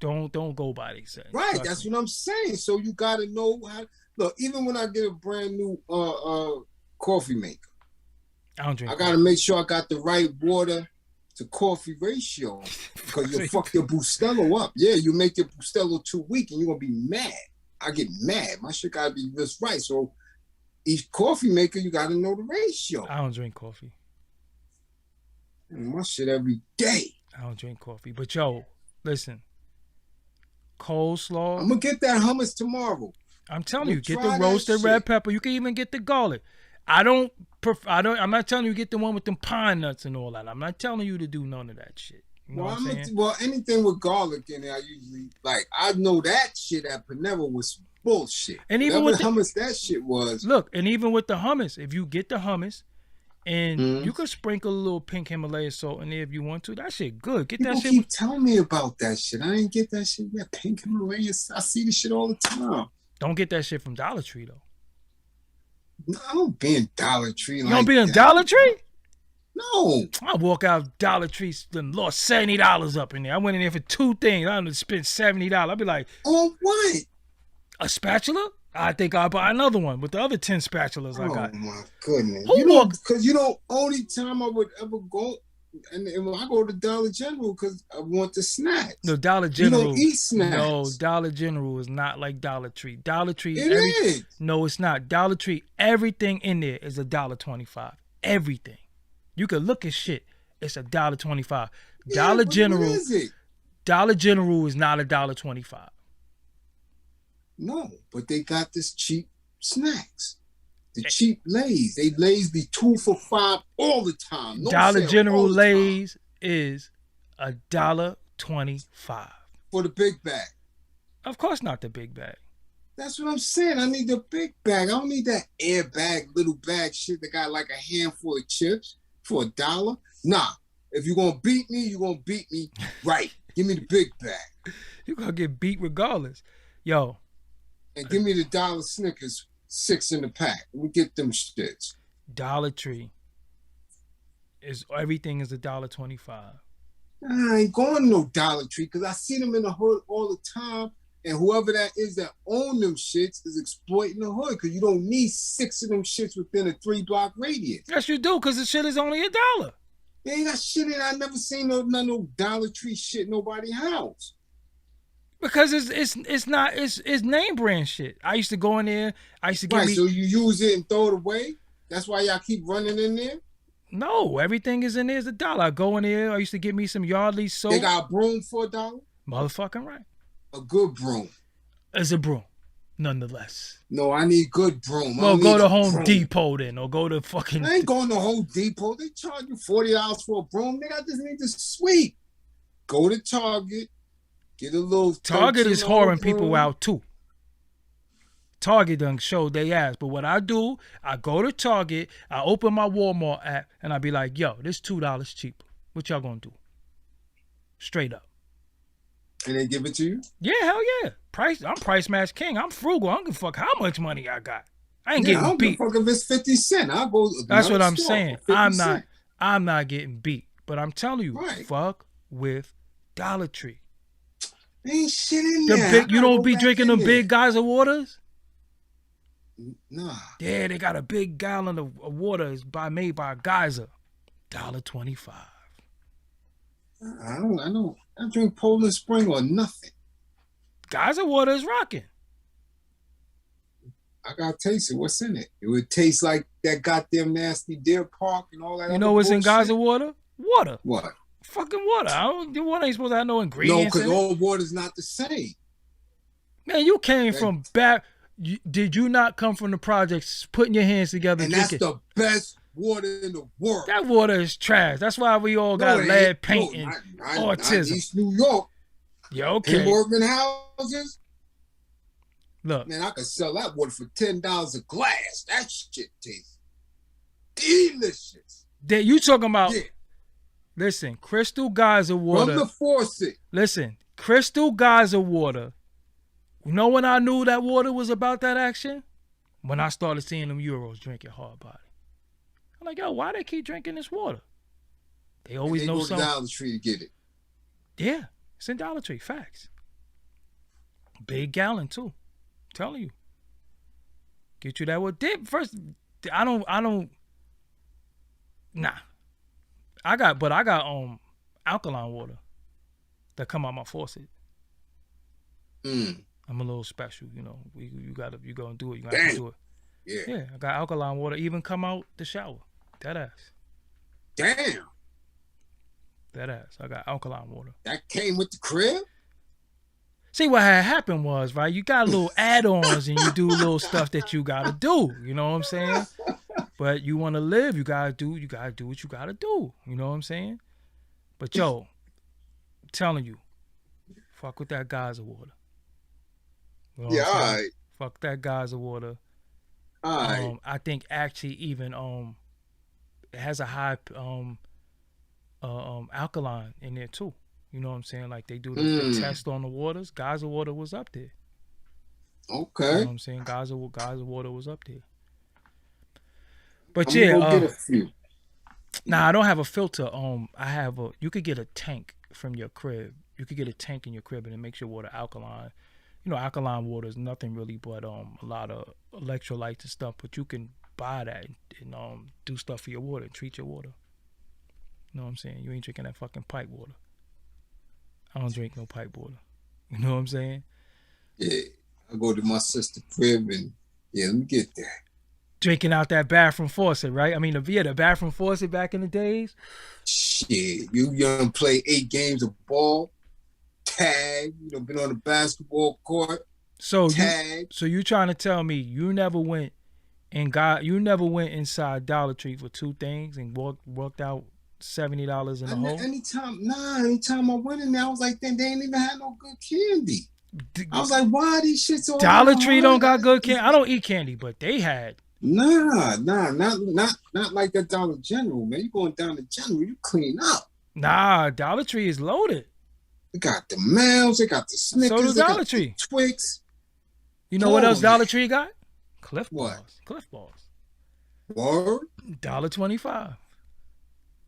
Don't go by these settings. Right, that's what I'm saying. So you gotta know how. Look, even when I get a brand new coffee maker, I don't drink. I gotta make sure I got the right water to coffee ratio because you'll fuck your Bustelo up. Yeah, you make your Bustelo too weak and you're gonna be mad. I get mad. My shit gotta be just right. So each coffee maker, you gotta know the ratio. I don't drink coffee. My shit every day. I don't drink coffee. But yo, listen. Coleslaw. I'm gonna get that hummus tomorrow. I'm telling you, get the roasted red pepper. You can even get the garlic. I'm not telling you get the one with them pine nuts and all that. I'm not telling you to do none of that shit. You know what I'm saying? Well, anything with garlic in it, I usually like. I know that shit at Panera was bullshit. And even with hummus, that shit was. Look, and even with the hummus, if you get the hummus, and you could sprinkle a little pink Himalaya salt in there if you want to. That shit good. Get that shit. People keep telling me about that shit. I ain't get that shit yet. Pink Himalaya. I see this shit all the time. Don't get that shit from Dollar Tree though. No, I don't be in Dollar Tree. You don't be in Dollar Tree? No. I walk out Dollar Tree and lost $70 up in there. I went in there for 2 things. I done spent $70. I'd be like, on what? A spatula? I think I'll buy another one with the other 10 spatulas I got. Oh my goodness. Because only time I would ever go, and I go to Dollar General because I want the snacks. No, Dollar General. You don't eat snacks. No, Dollar General is not like Dollar Tree. Dollar Tree. It is. No, it's not. Dollar Tree, everything in there is $1.25. Everything. You can look at shit. It's $1.25. Dollar General. What is it? Dollar General is not $1.25. No, but they got this cheap snacks. The cheap Lays. They Lays be 2 for $5 all the time. No Dollar sale, General all the Lays time. is $1.25 For the big bag. Of course not the big bag. That's what I'm saying. I need the big bag. I don't need that air bag, little bag shit that got like a handful of chips for $1. Nah. If you're going to beat me, you're going to beat me right. Give me the big bag. You're going to get beat regardless. Yo. And give me the $1 Snickers, 6 in the pack. We get them shits. Dollar Tree. Everything is $1.25. I ain't going to no Dollar Tree because I see them in the hood all the time. And whoever that is that own them shits is exploiting the hood because you don't need 6 of them shits within a 3-block radius. Yes, you do, because the shit is only $1. They ain't got shit in. I never seen no Dollar Tree shit nobody house. Because it's name brand shit. I used to go in there. I used to get so you use it and throw it away. That's why y'all keep running in there. No, everything is in there is $1. I go in there. I used to get me some Yardley soap. They got a broom for $1. Motherfucking right. A good broom. It's a broom, nonetheless. No, I need good broom. Well, go to Home Depot then, or go to fucking. I ain't going to Home Depot. They charge you $40 for a broom. Nigga, I just need to sweep. Go to Target. Get a little. Target is whoring people out too. Target done showed they ass. But what I do, I go to Target, I open my Walmart app, and I be like, yo, this $2 cheaper. What y'all gonna do? Straight up. And they give it to you? Yeah, hell yeah. I'm price match king. I'm frugal. I don't give a fuck how much money I got. I ain't getting beat. I don't give a fuck if it's 50 cents. I'll go. That's what I'm saying. I'm not getting beat. But I'm telling you, fuck with Dollar Tree. Ain't shit in there. You don't be drinking them big geyser waters? Nah. Yeah, they got a big gallon of water made by a geyser. $1.25. I don't. I drink Poland Spring or nothing. Geyser water is rocking. I gotta taste it. What's in it? It would taste like that goddamn nasty Deer Park and all that. You know what's in geyser water? Water. What? Fucking water. The water ain't supposed to have no ingredients. No, because all water's not the same. Man, you came from back. Did you not come from the projects putting your hands together and drinking? That's the best water in the world. That water is trash. That's why we all got lead paint and autism. Not East New York. Yeah, okay. In urban houses. Look. Man, I could sell that water for $10 a glass. That shit tastes delicious. That you talking about? Yeah. Listen, Crystal Geyser water. From the faucet. Listen, Crystal Geyser water. You know when I knew that water was about that action? When I started seeing them Euros drinking hard body. I'm like, yo, why they keep drinking this water? They always know something. They go to Dollar Tree to get it. Yeah, it's in Dollar Tree. Facts. Big gallon too. I'm telling you. Get you that water. First, I don't. Nah. I got alkaline water that come out my faucet. I'm a little special, you know. You gonna do it. You gotta do it. Yeah, I got alkaline water even come out the shower. That ass. Damn. That ass. I got alkaline water. That came with the crib? See, what had happened was, right, you got little add-ons and you do little stuff that you gotta do. You know what I'm saying? But you wanna live, you gotta do what you gotta do. You know what I'm saying? But yo, I'm telling you, fuck with that geyser water. You know all right. Fuck that geyser water. All right. I think actually even it has a high alkaline in there too. You know what I'm saying? Like they do the test on the waters. Geyser water was up there. Okay. You know what I'm saying? Geyser water was up there. But get a few. Nah, I don't have a filter. You could get a tank from your crib. You could get a tank in your crib and it makes your water alkaline. You know, alkaline water is nothing really but a lot of electrolytes and stuff, but you can buy that and do stuff for your water and treat your water. You know what I'm saying? You ain't drinking that fucking pipe water. I don't drink no pipe water. You know what I'm saying? Yeah. I go to my sister's crib and let me get that. Drinking out that bathroom faucet, right? I mean, the bathroom faucet back in the days. Shit, you young play 8 games of ball, tag, been on the basketball court. So tag. you trying to tell me you never went inside Dollar Tree for two things and worked out $70 in the hole? Anytime I went in there, I was like, they ain't even had no good candy. I was like, why are these shits all Dollar Tree don't got good candy? I don't eat candy, but they had. Nah, not like that Dollar General, man. You going down to General, you clean up. Nah, Dollar Tree is loaded. They got the Mounds, they got the Snickers, So does they Dollar got Tree. the Twix. You know what else Dollar Tree got? Cliff What? Bars. Cliff Bars. Word? $1.25.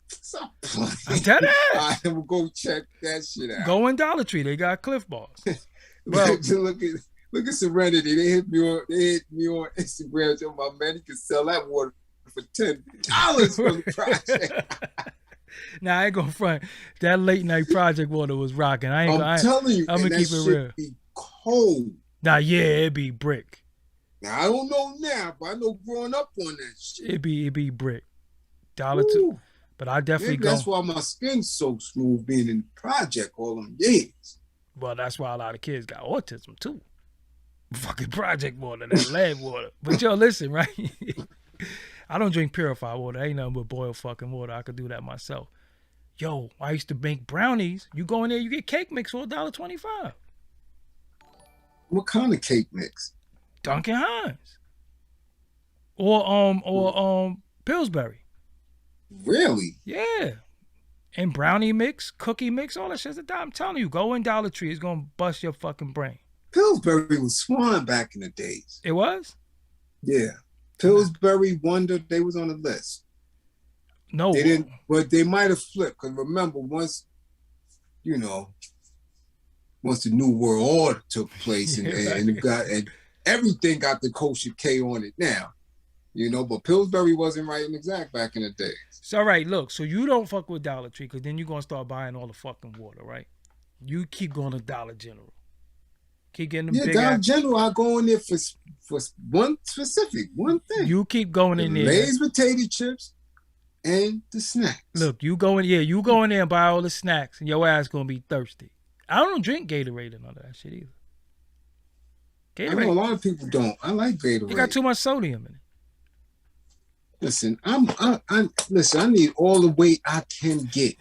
Stop playing. I'm dead ass. I will go check that shit out. Go in Dollar Tree. They got Cliff Bars. Well, look at Serenity. They hit me on Instagram. Tell my man, you can sell that water for $10 for the project. Nah, I ain't gonna front. That late night project water was rocking. I'm telling you, I'm gonna keep it real. Be cold. Nah, yeah, it be brick. Now I don't know now, but I know growing up on that shit. It be brick. $2. But I definitely go. That's why my skin's so smooth being in the project all them years. Well, that's why a lot of kids got autism too. Fucking project water, that lead water. But yo, listen, right? I don't drink purified water. Ain't nothing but boiled fucking water. I could do that myself. Yo, I used to make brownies. You go in there, you get cake mix for $1.25. What kind of cake mix? Dunkin' Hines. Or Pillsbury. Really? Yeah. And brownie mix, cookie mix, all that shit. I'm telling you, go in Dollar Tree. It's gonna bust your fucking brain. Pillsbury was Swan back in the days. It was? Yeah. Pillsbury, Wonder, they was on the list. No. They didn't, but they might have flipped. Because remember, once the New World Order took place and everything got the kosher K on it now. But Pillsbury wasn't right and exact back in the day. So, all right, look, so you don't fuck with Dollar Tree because then you're going to start buying all the fucking water, right? You keep going to Dollar General. Keep getting them big Dollar General, I go in there for one thing. You keep going in there. Lay's potato chips and the snacks. Look, you go in there and buy all the snacks and your ass going to be thirsty. I don't drink Gatorade and none of that shit either. Gatorade. I know a lot of people don't. I like Gatorade. It got too much sodium in it. Listen, I need all the weight I can get.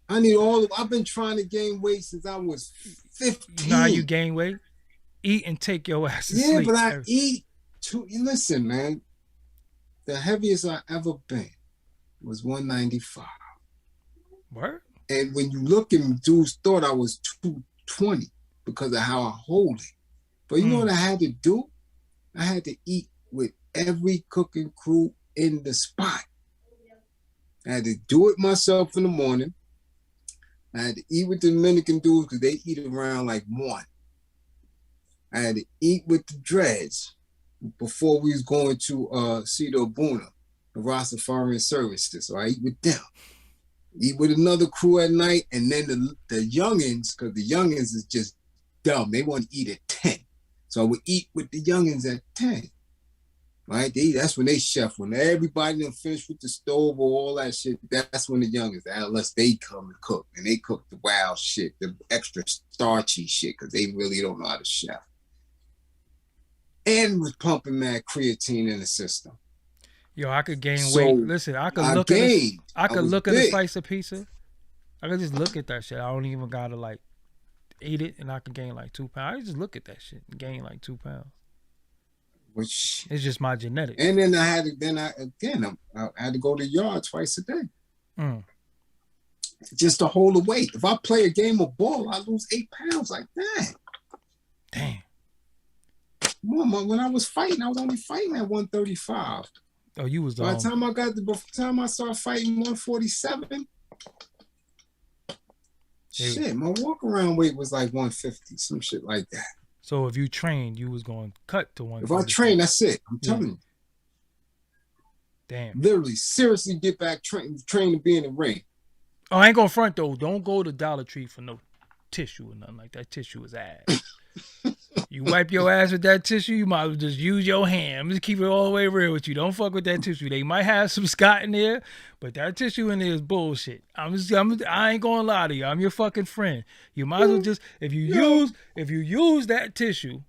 I've been trying to gain weight since I was 15. Now you gain weight? Eat and take your ass to sleep. Yeah, but I eat too. Listen, man. The heaviest I ever been was 195. Word? And when you look at me, dudes thought I was 220 because of how I hold it. But you know what I had to do? I had to eat with every cooking crew in the spot. I had to do it myself in the morning. I had to eat with the Dominican dudes because they eat around like 1. I had to eat with the Dreads before we was going to see the Abuna, the Rastafarian services. So I eat with them. Eat with another crew at night, and then the youngins, because the youngins is just dumb. They want to eat at 10. So I would eat with the youngins at 10. Right? That's when they chef. When everybody done finished with the stove or all that shit, that's when the youngins, unless they come and cook. And they cook the wild shit, the extra starchy shit, because they really don't know how to chef. And was pumping mad creatine in the system. Yo, I could gain weight. Listen, I could look at a slice of pizza. I could just look at that shit. I don't even gotta like eat it, and I could gain like 2 pounds. I just look at that shit and gain like 2 pounds. Which it's just my genetics. And then I had to go to the yard twice a day. Just to hold the weight. If I play a game of ball, I lose 8 pounds like that. Damn. When I was fighting, I was only fighting at 135. Oh, you was by the time I started fighting 147. Shit, my walk around weight was like 150, some shit like that. So if you trained, you was going to cut to 150. If I train, that's it. I'm telling you. Damn. Literally, seriously, get back, train to be in the ring. Oh, I ain't going to front, though. Don't go to Dollar Tree for no tissue or nothing like that. Tissue is ass. You wipe your ass with that tissue, you might as well just use your hand. I'm just keep it all the way real with you. Don't fuck with that tissue. They might have some Scott in there, but that tissue in there is bullshit. I ain't gonna lie to you. I'm your fucking friend. You might as well just if you use that tissue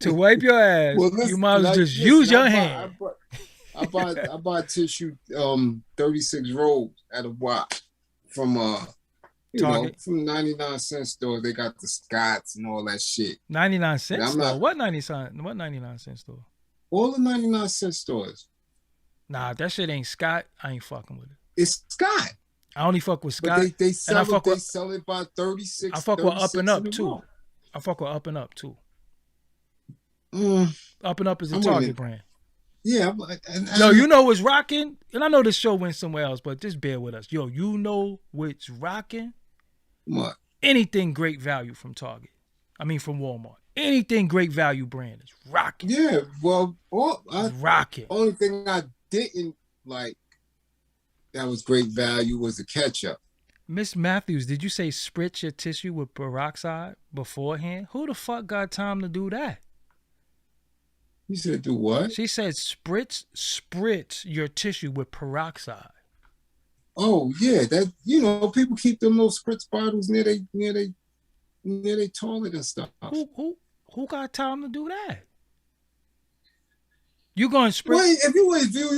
to wipe your ass, listen, you might as well just use your hand. I bought tissue 36 rolls at a wop from from 99-cent store. They got the Scots and all that shit. 99-cent store? What 99-cent store? All the 99-cent stores. Nah, that shit ain't Scott. I ain't fucking with it. It's Scott. I only fuck with Scott. But they sell it by 36. I fuck with Up and Up too. Up and Up too. Up and Up is a Target brand. Yeah. Yo, you know what's rocking? And I know this show went somewhere else, but just bear with us. Yo, you know what's rocking? What? Anything great value from Target. I mean from Walmart. Anything great value brand is rocking. Yeah, well, rocking. Only thing I didn't like that was great value was the ketchup. Miss Matthews, did you say spritz your tissue with peroxide beforehand? Who the fuck got time to do that? You said do what? She said spritz your tissue with peroxide. Oh yeah, that people keep them little spritz bottles near they toilet and stuff. Who got time to do that? You going to spritz? Wait, if you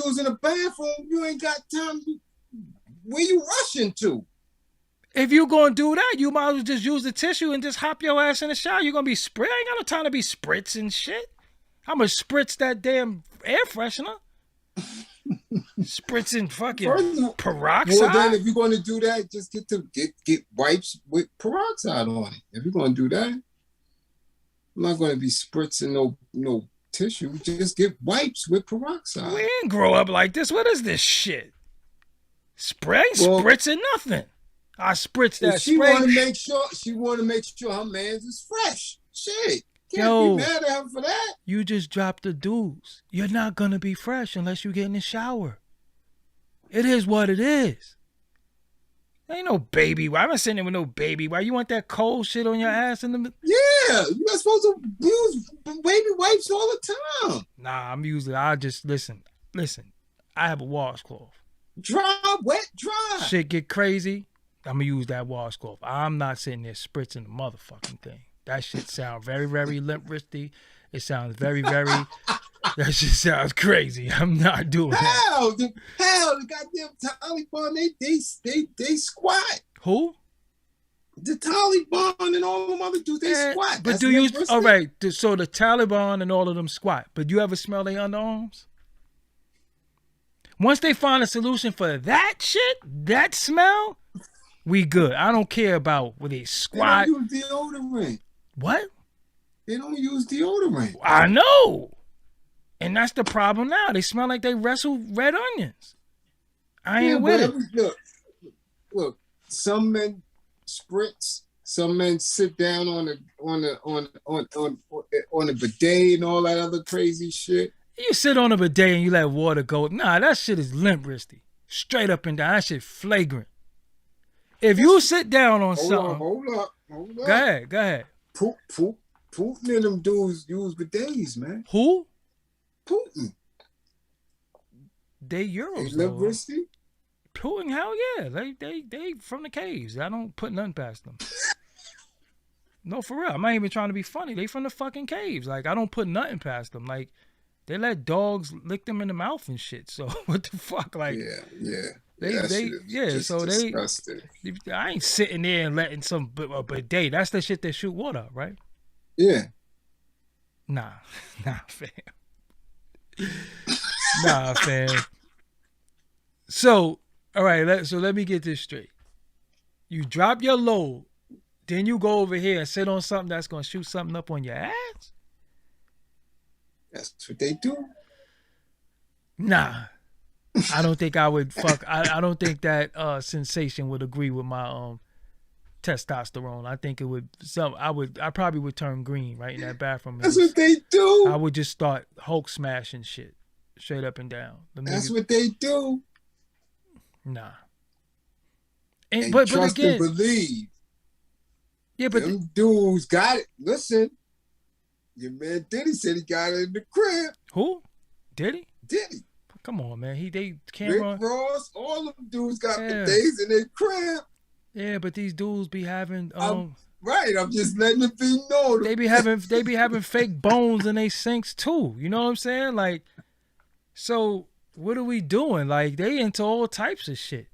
was in a bathroom, you ain't got time. Where you rushing to? If you gonna do that, you might as well just use the tissue and just hop your ass in the shower. You're gonna be spritz. I ain't got no time to be spritzing shit. I'm gonna spritz that damn air freshener. Spritzing fucking peroxide. Well, then if you're gonna do that, just get wipes with peroxide on it. If you're gonna do that, I'm not gonna be spritzing no tissue. Just get wipes with peroxide. We didn't grow up like this. What is this shit? Spritzing nothing. I spritz that she spray. She want to make sure her man's is fresh. Shit. Can't be mad at her for that. You just dropped the dudes. You're not gonna be fresh unless you get in the shower. It is what it is. Ain't no baby. Why am I sitting there with no baby? Why you want that cold shit on your ass in the? Yeah, you're not supposed to use baby wipes all the time. Nah, I just listen. I have a washcloth. Dry, wet, dry. Shit get crazy. I'm gonna use that washcloth. I'm not sitting there spritzing the motherfucking thing. That shit sounds very, very limp-wristy. It sounds very, very. That shit sounds crazy. I'm not doing that. The goddamn Taliban, they squat. Who? The Taliban and all them other dudes, they squat. But do you? All right. So the Taliban and all of them squat. But do you ever smell their underarms? Once they find a solution for that shit, that smell, we good. I don't care about where they squat. They don't use deodorant. What? They don't use deodorant. I know. And that's the problem now. They smell like they wrestle red onions. I ain't with it. Look, some men spritz, some men sit down on the bidet and all that other crazy shit. You sit on a bidet and you let water go. Nah, that shit is limp-wristy. Straight up and down. That shit flagrant. If you sit down on something. Hold up. Go ahead. Putin and them dudes use bidets, man. Who? Putin. They Euros. They limp-wristy? Putin, hell yeah. They from the caves. I don't put nothing past them. No, for real. I'm not even trying to be funny. They from the fucking caves. Like, I don't put nothing past them. Like, they let dogs lick them in the mouth and shit. So what the fuck? Like, so disgusting. I ain't sitting there and letting some bidet. That's the shit that shoot water up, right? Yeah. Nah, fam. Nah, fam. So, all right. Let me get this straight. You drop your load, then you go over here and sit on something that's gonna shoot something up on your ass. That's what they do. Nah, I don't think I would fuck. I don't think that sensation would agree with my testosterone. I think it would. I probably would turn green right in that bathroom. That's what they do. I would just start Hulk smashing shit, straight up and down. That's what they do. Nah. But trust again, and believe. Yeah, but them dudes got it. Listen. Your man Diddy said he got it in the crib. Who? Diddy? Diddy. Come on, man. They can't Rick run. Ross, all of them dudes got bidets in their crib. Yeah, but these dudes be having right. I'm just letting it be known. They be having fake bones in their sinks too. You know what I'm saying? Like, so what are we doing? Like, they into all types of shit.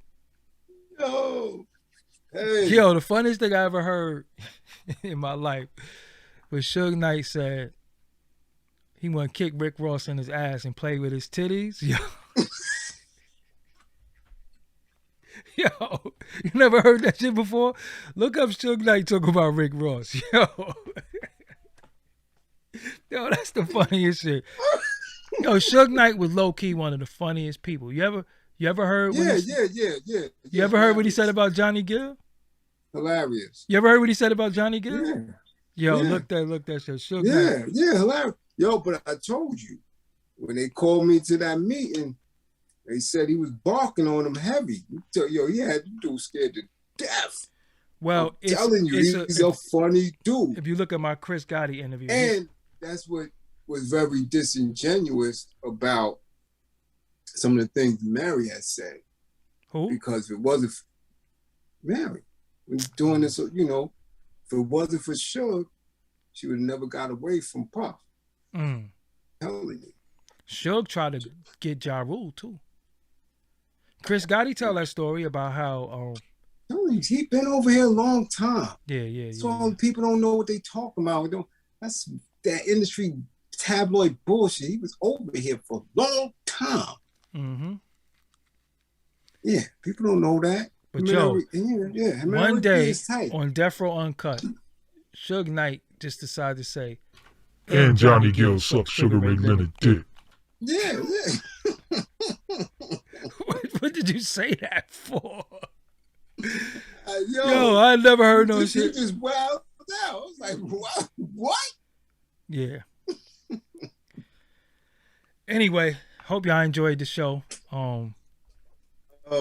Yo, hey. Yo, the funniest thing I ever heard in my life was Suge Knight said he want to kick Rick Ross in his ass and play with his titties. Yo. Yo, you never heard that shit before? Look up Suge Knight talking about Rick Ross. Yo. Yo, that's the funniest shit. Yo, Suge Knight was low-key one of the funniest people. You ever heard Yeah. You ever heard what he said about Johnny Gill? Hilarious. You ever heard what he said about Johnny Gill? Yeah. Yo, look that shit. Suge Knight. Yeah, hilarious. Yo, but I told you, when they called me to that meeting, they said he was barking on him heavy. Yo, he had the dude scared to death. Well, I'm telling you, he's a funny dude. If you look at my Chris Gotti interview. And that's what was very disingenuous about some of the things Mary had said. Who? Because if it wasn't for Mary, doing this, you know, if it wasn't for Suge, she would have never got away from Puff. Telling you. Suge tried to get Ja Rule too. Chris Gotti tell that story about how he been over here a long time. Yeah. So people don't know what they talking about. That's that industry tabloid bullshit. He was over here for a long time. Mm-hmm. Yeah, people don't know that. But one day on Death Row Uncut, Suge Knight just decided to say, and Johnny Gill sucked Sugar Ray Leonard dick. Yeah. What did you say that for? Yo, I never heard no shit. He just wowed out. I was like, what? Yeah. Anyway, hope y'all enjoyed the show. Oh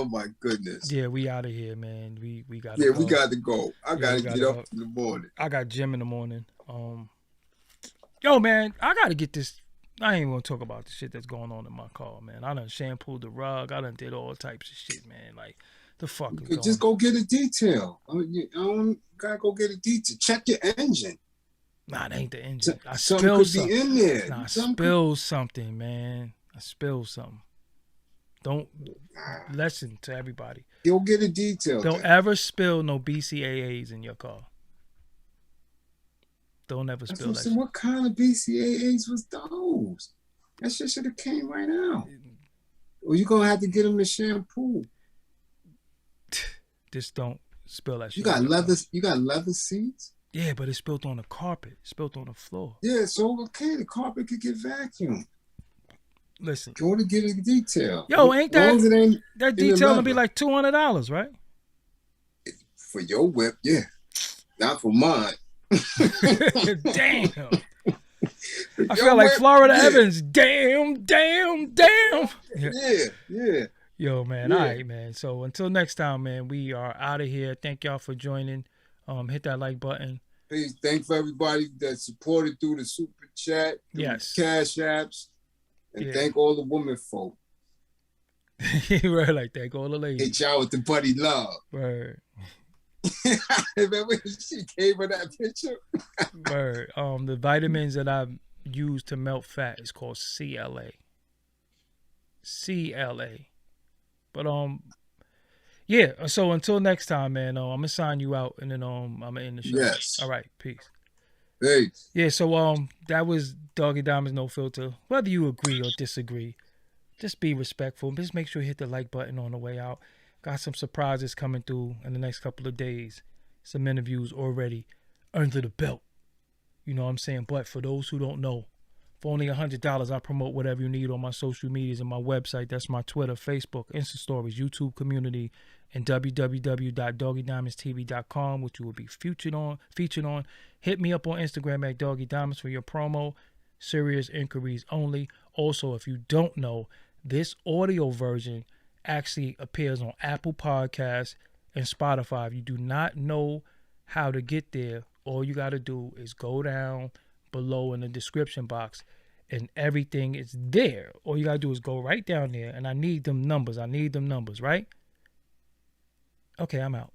my goodness. Yeah, we out of here, man. We got. Yeah, we got to go. I gotta get up in the morning. I got gym in the morning. Yo, man, I gotta get this. I ain't gonna talk about the shit that's going on in my car, man. I done shampooed the rug. I done did all types of shit, man. Like, the fuck is going on? Just go get a detail. I don't gotta go get a detail. Check your engine. Nah, it ain't the engine. I something spilled could something. Be in there. Nah, I spilled something, man. I spilled something. Don't listen to everybody. You'll get a detail. Don't ever spill no BCAAs in your car. Don't ever spill that shit. What kind of BCAAs was those? That shit should have came right out. Or you gonna have to get them the shampoo. Just don't spill that shit. You got leather. You got leather seats. Yeah, but it's spilled on the carpet. It's spilled on the floor. Yeah, so okay, the carpet could get vacuumed. Listen, go to get a detail. Yo, ain't that detail gonna be like $200, right? For your whip, yeah. Not for mine. Damn. I feel like Florida Evans. Damn. Yeah. Yo, man. All right, man. So until next time, man, we are out of here. Thank y'all for joining. Hit that like button. Please thank for everybody that supported through the super chat, through the cash apps, and thank all the women folk. Right, like thank all the ladies. Hit y'all with the buddy love. Right. Remember she gave her that picture? Word. The vitamins that I use to melt fat is called CLA. But yeah. So until next time, man. I'm gonna sign you out, and then I'm gonna end the show. Yes. All right. Peace. Peace. Yeah. So that was Doggie Diamonds No Filter. Whether you agree or disagree, just be respectful. Just make sure you hit the like button on the way out. Got some surprises coming through in the next couple of days. Some interviews already under the belt. You know what I'm saying? But for those who don't know, for only $100, I promote whatever you need on my social medias and my website. That's my Twitter, Facebook, Insta Stories, YouTube community, and www.doggiediamondstv.com, which you will be featured on. Hit me up on Instagram at Doggie Diamonds for your promo. Serious inquiries only. Also, if you don't know, this audio version actually appears on Apple Podcasts and Spotify. If you do not know how to get there, all you got to do is go down, below in the description box, and everything is there. All you gotta do is go right down there, and I need them numbers, right? Okay, I'm out.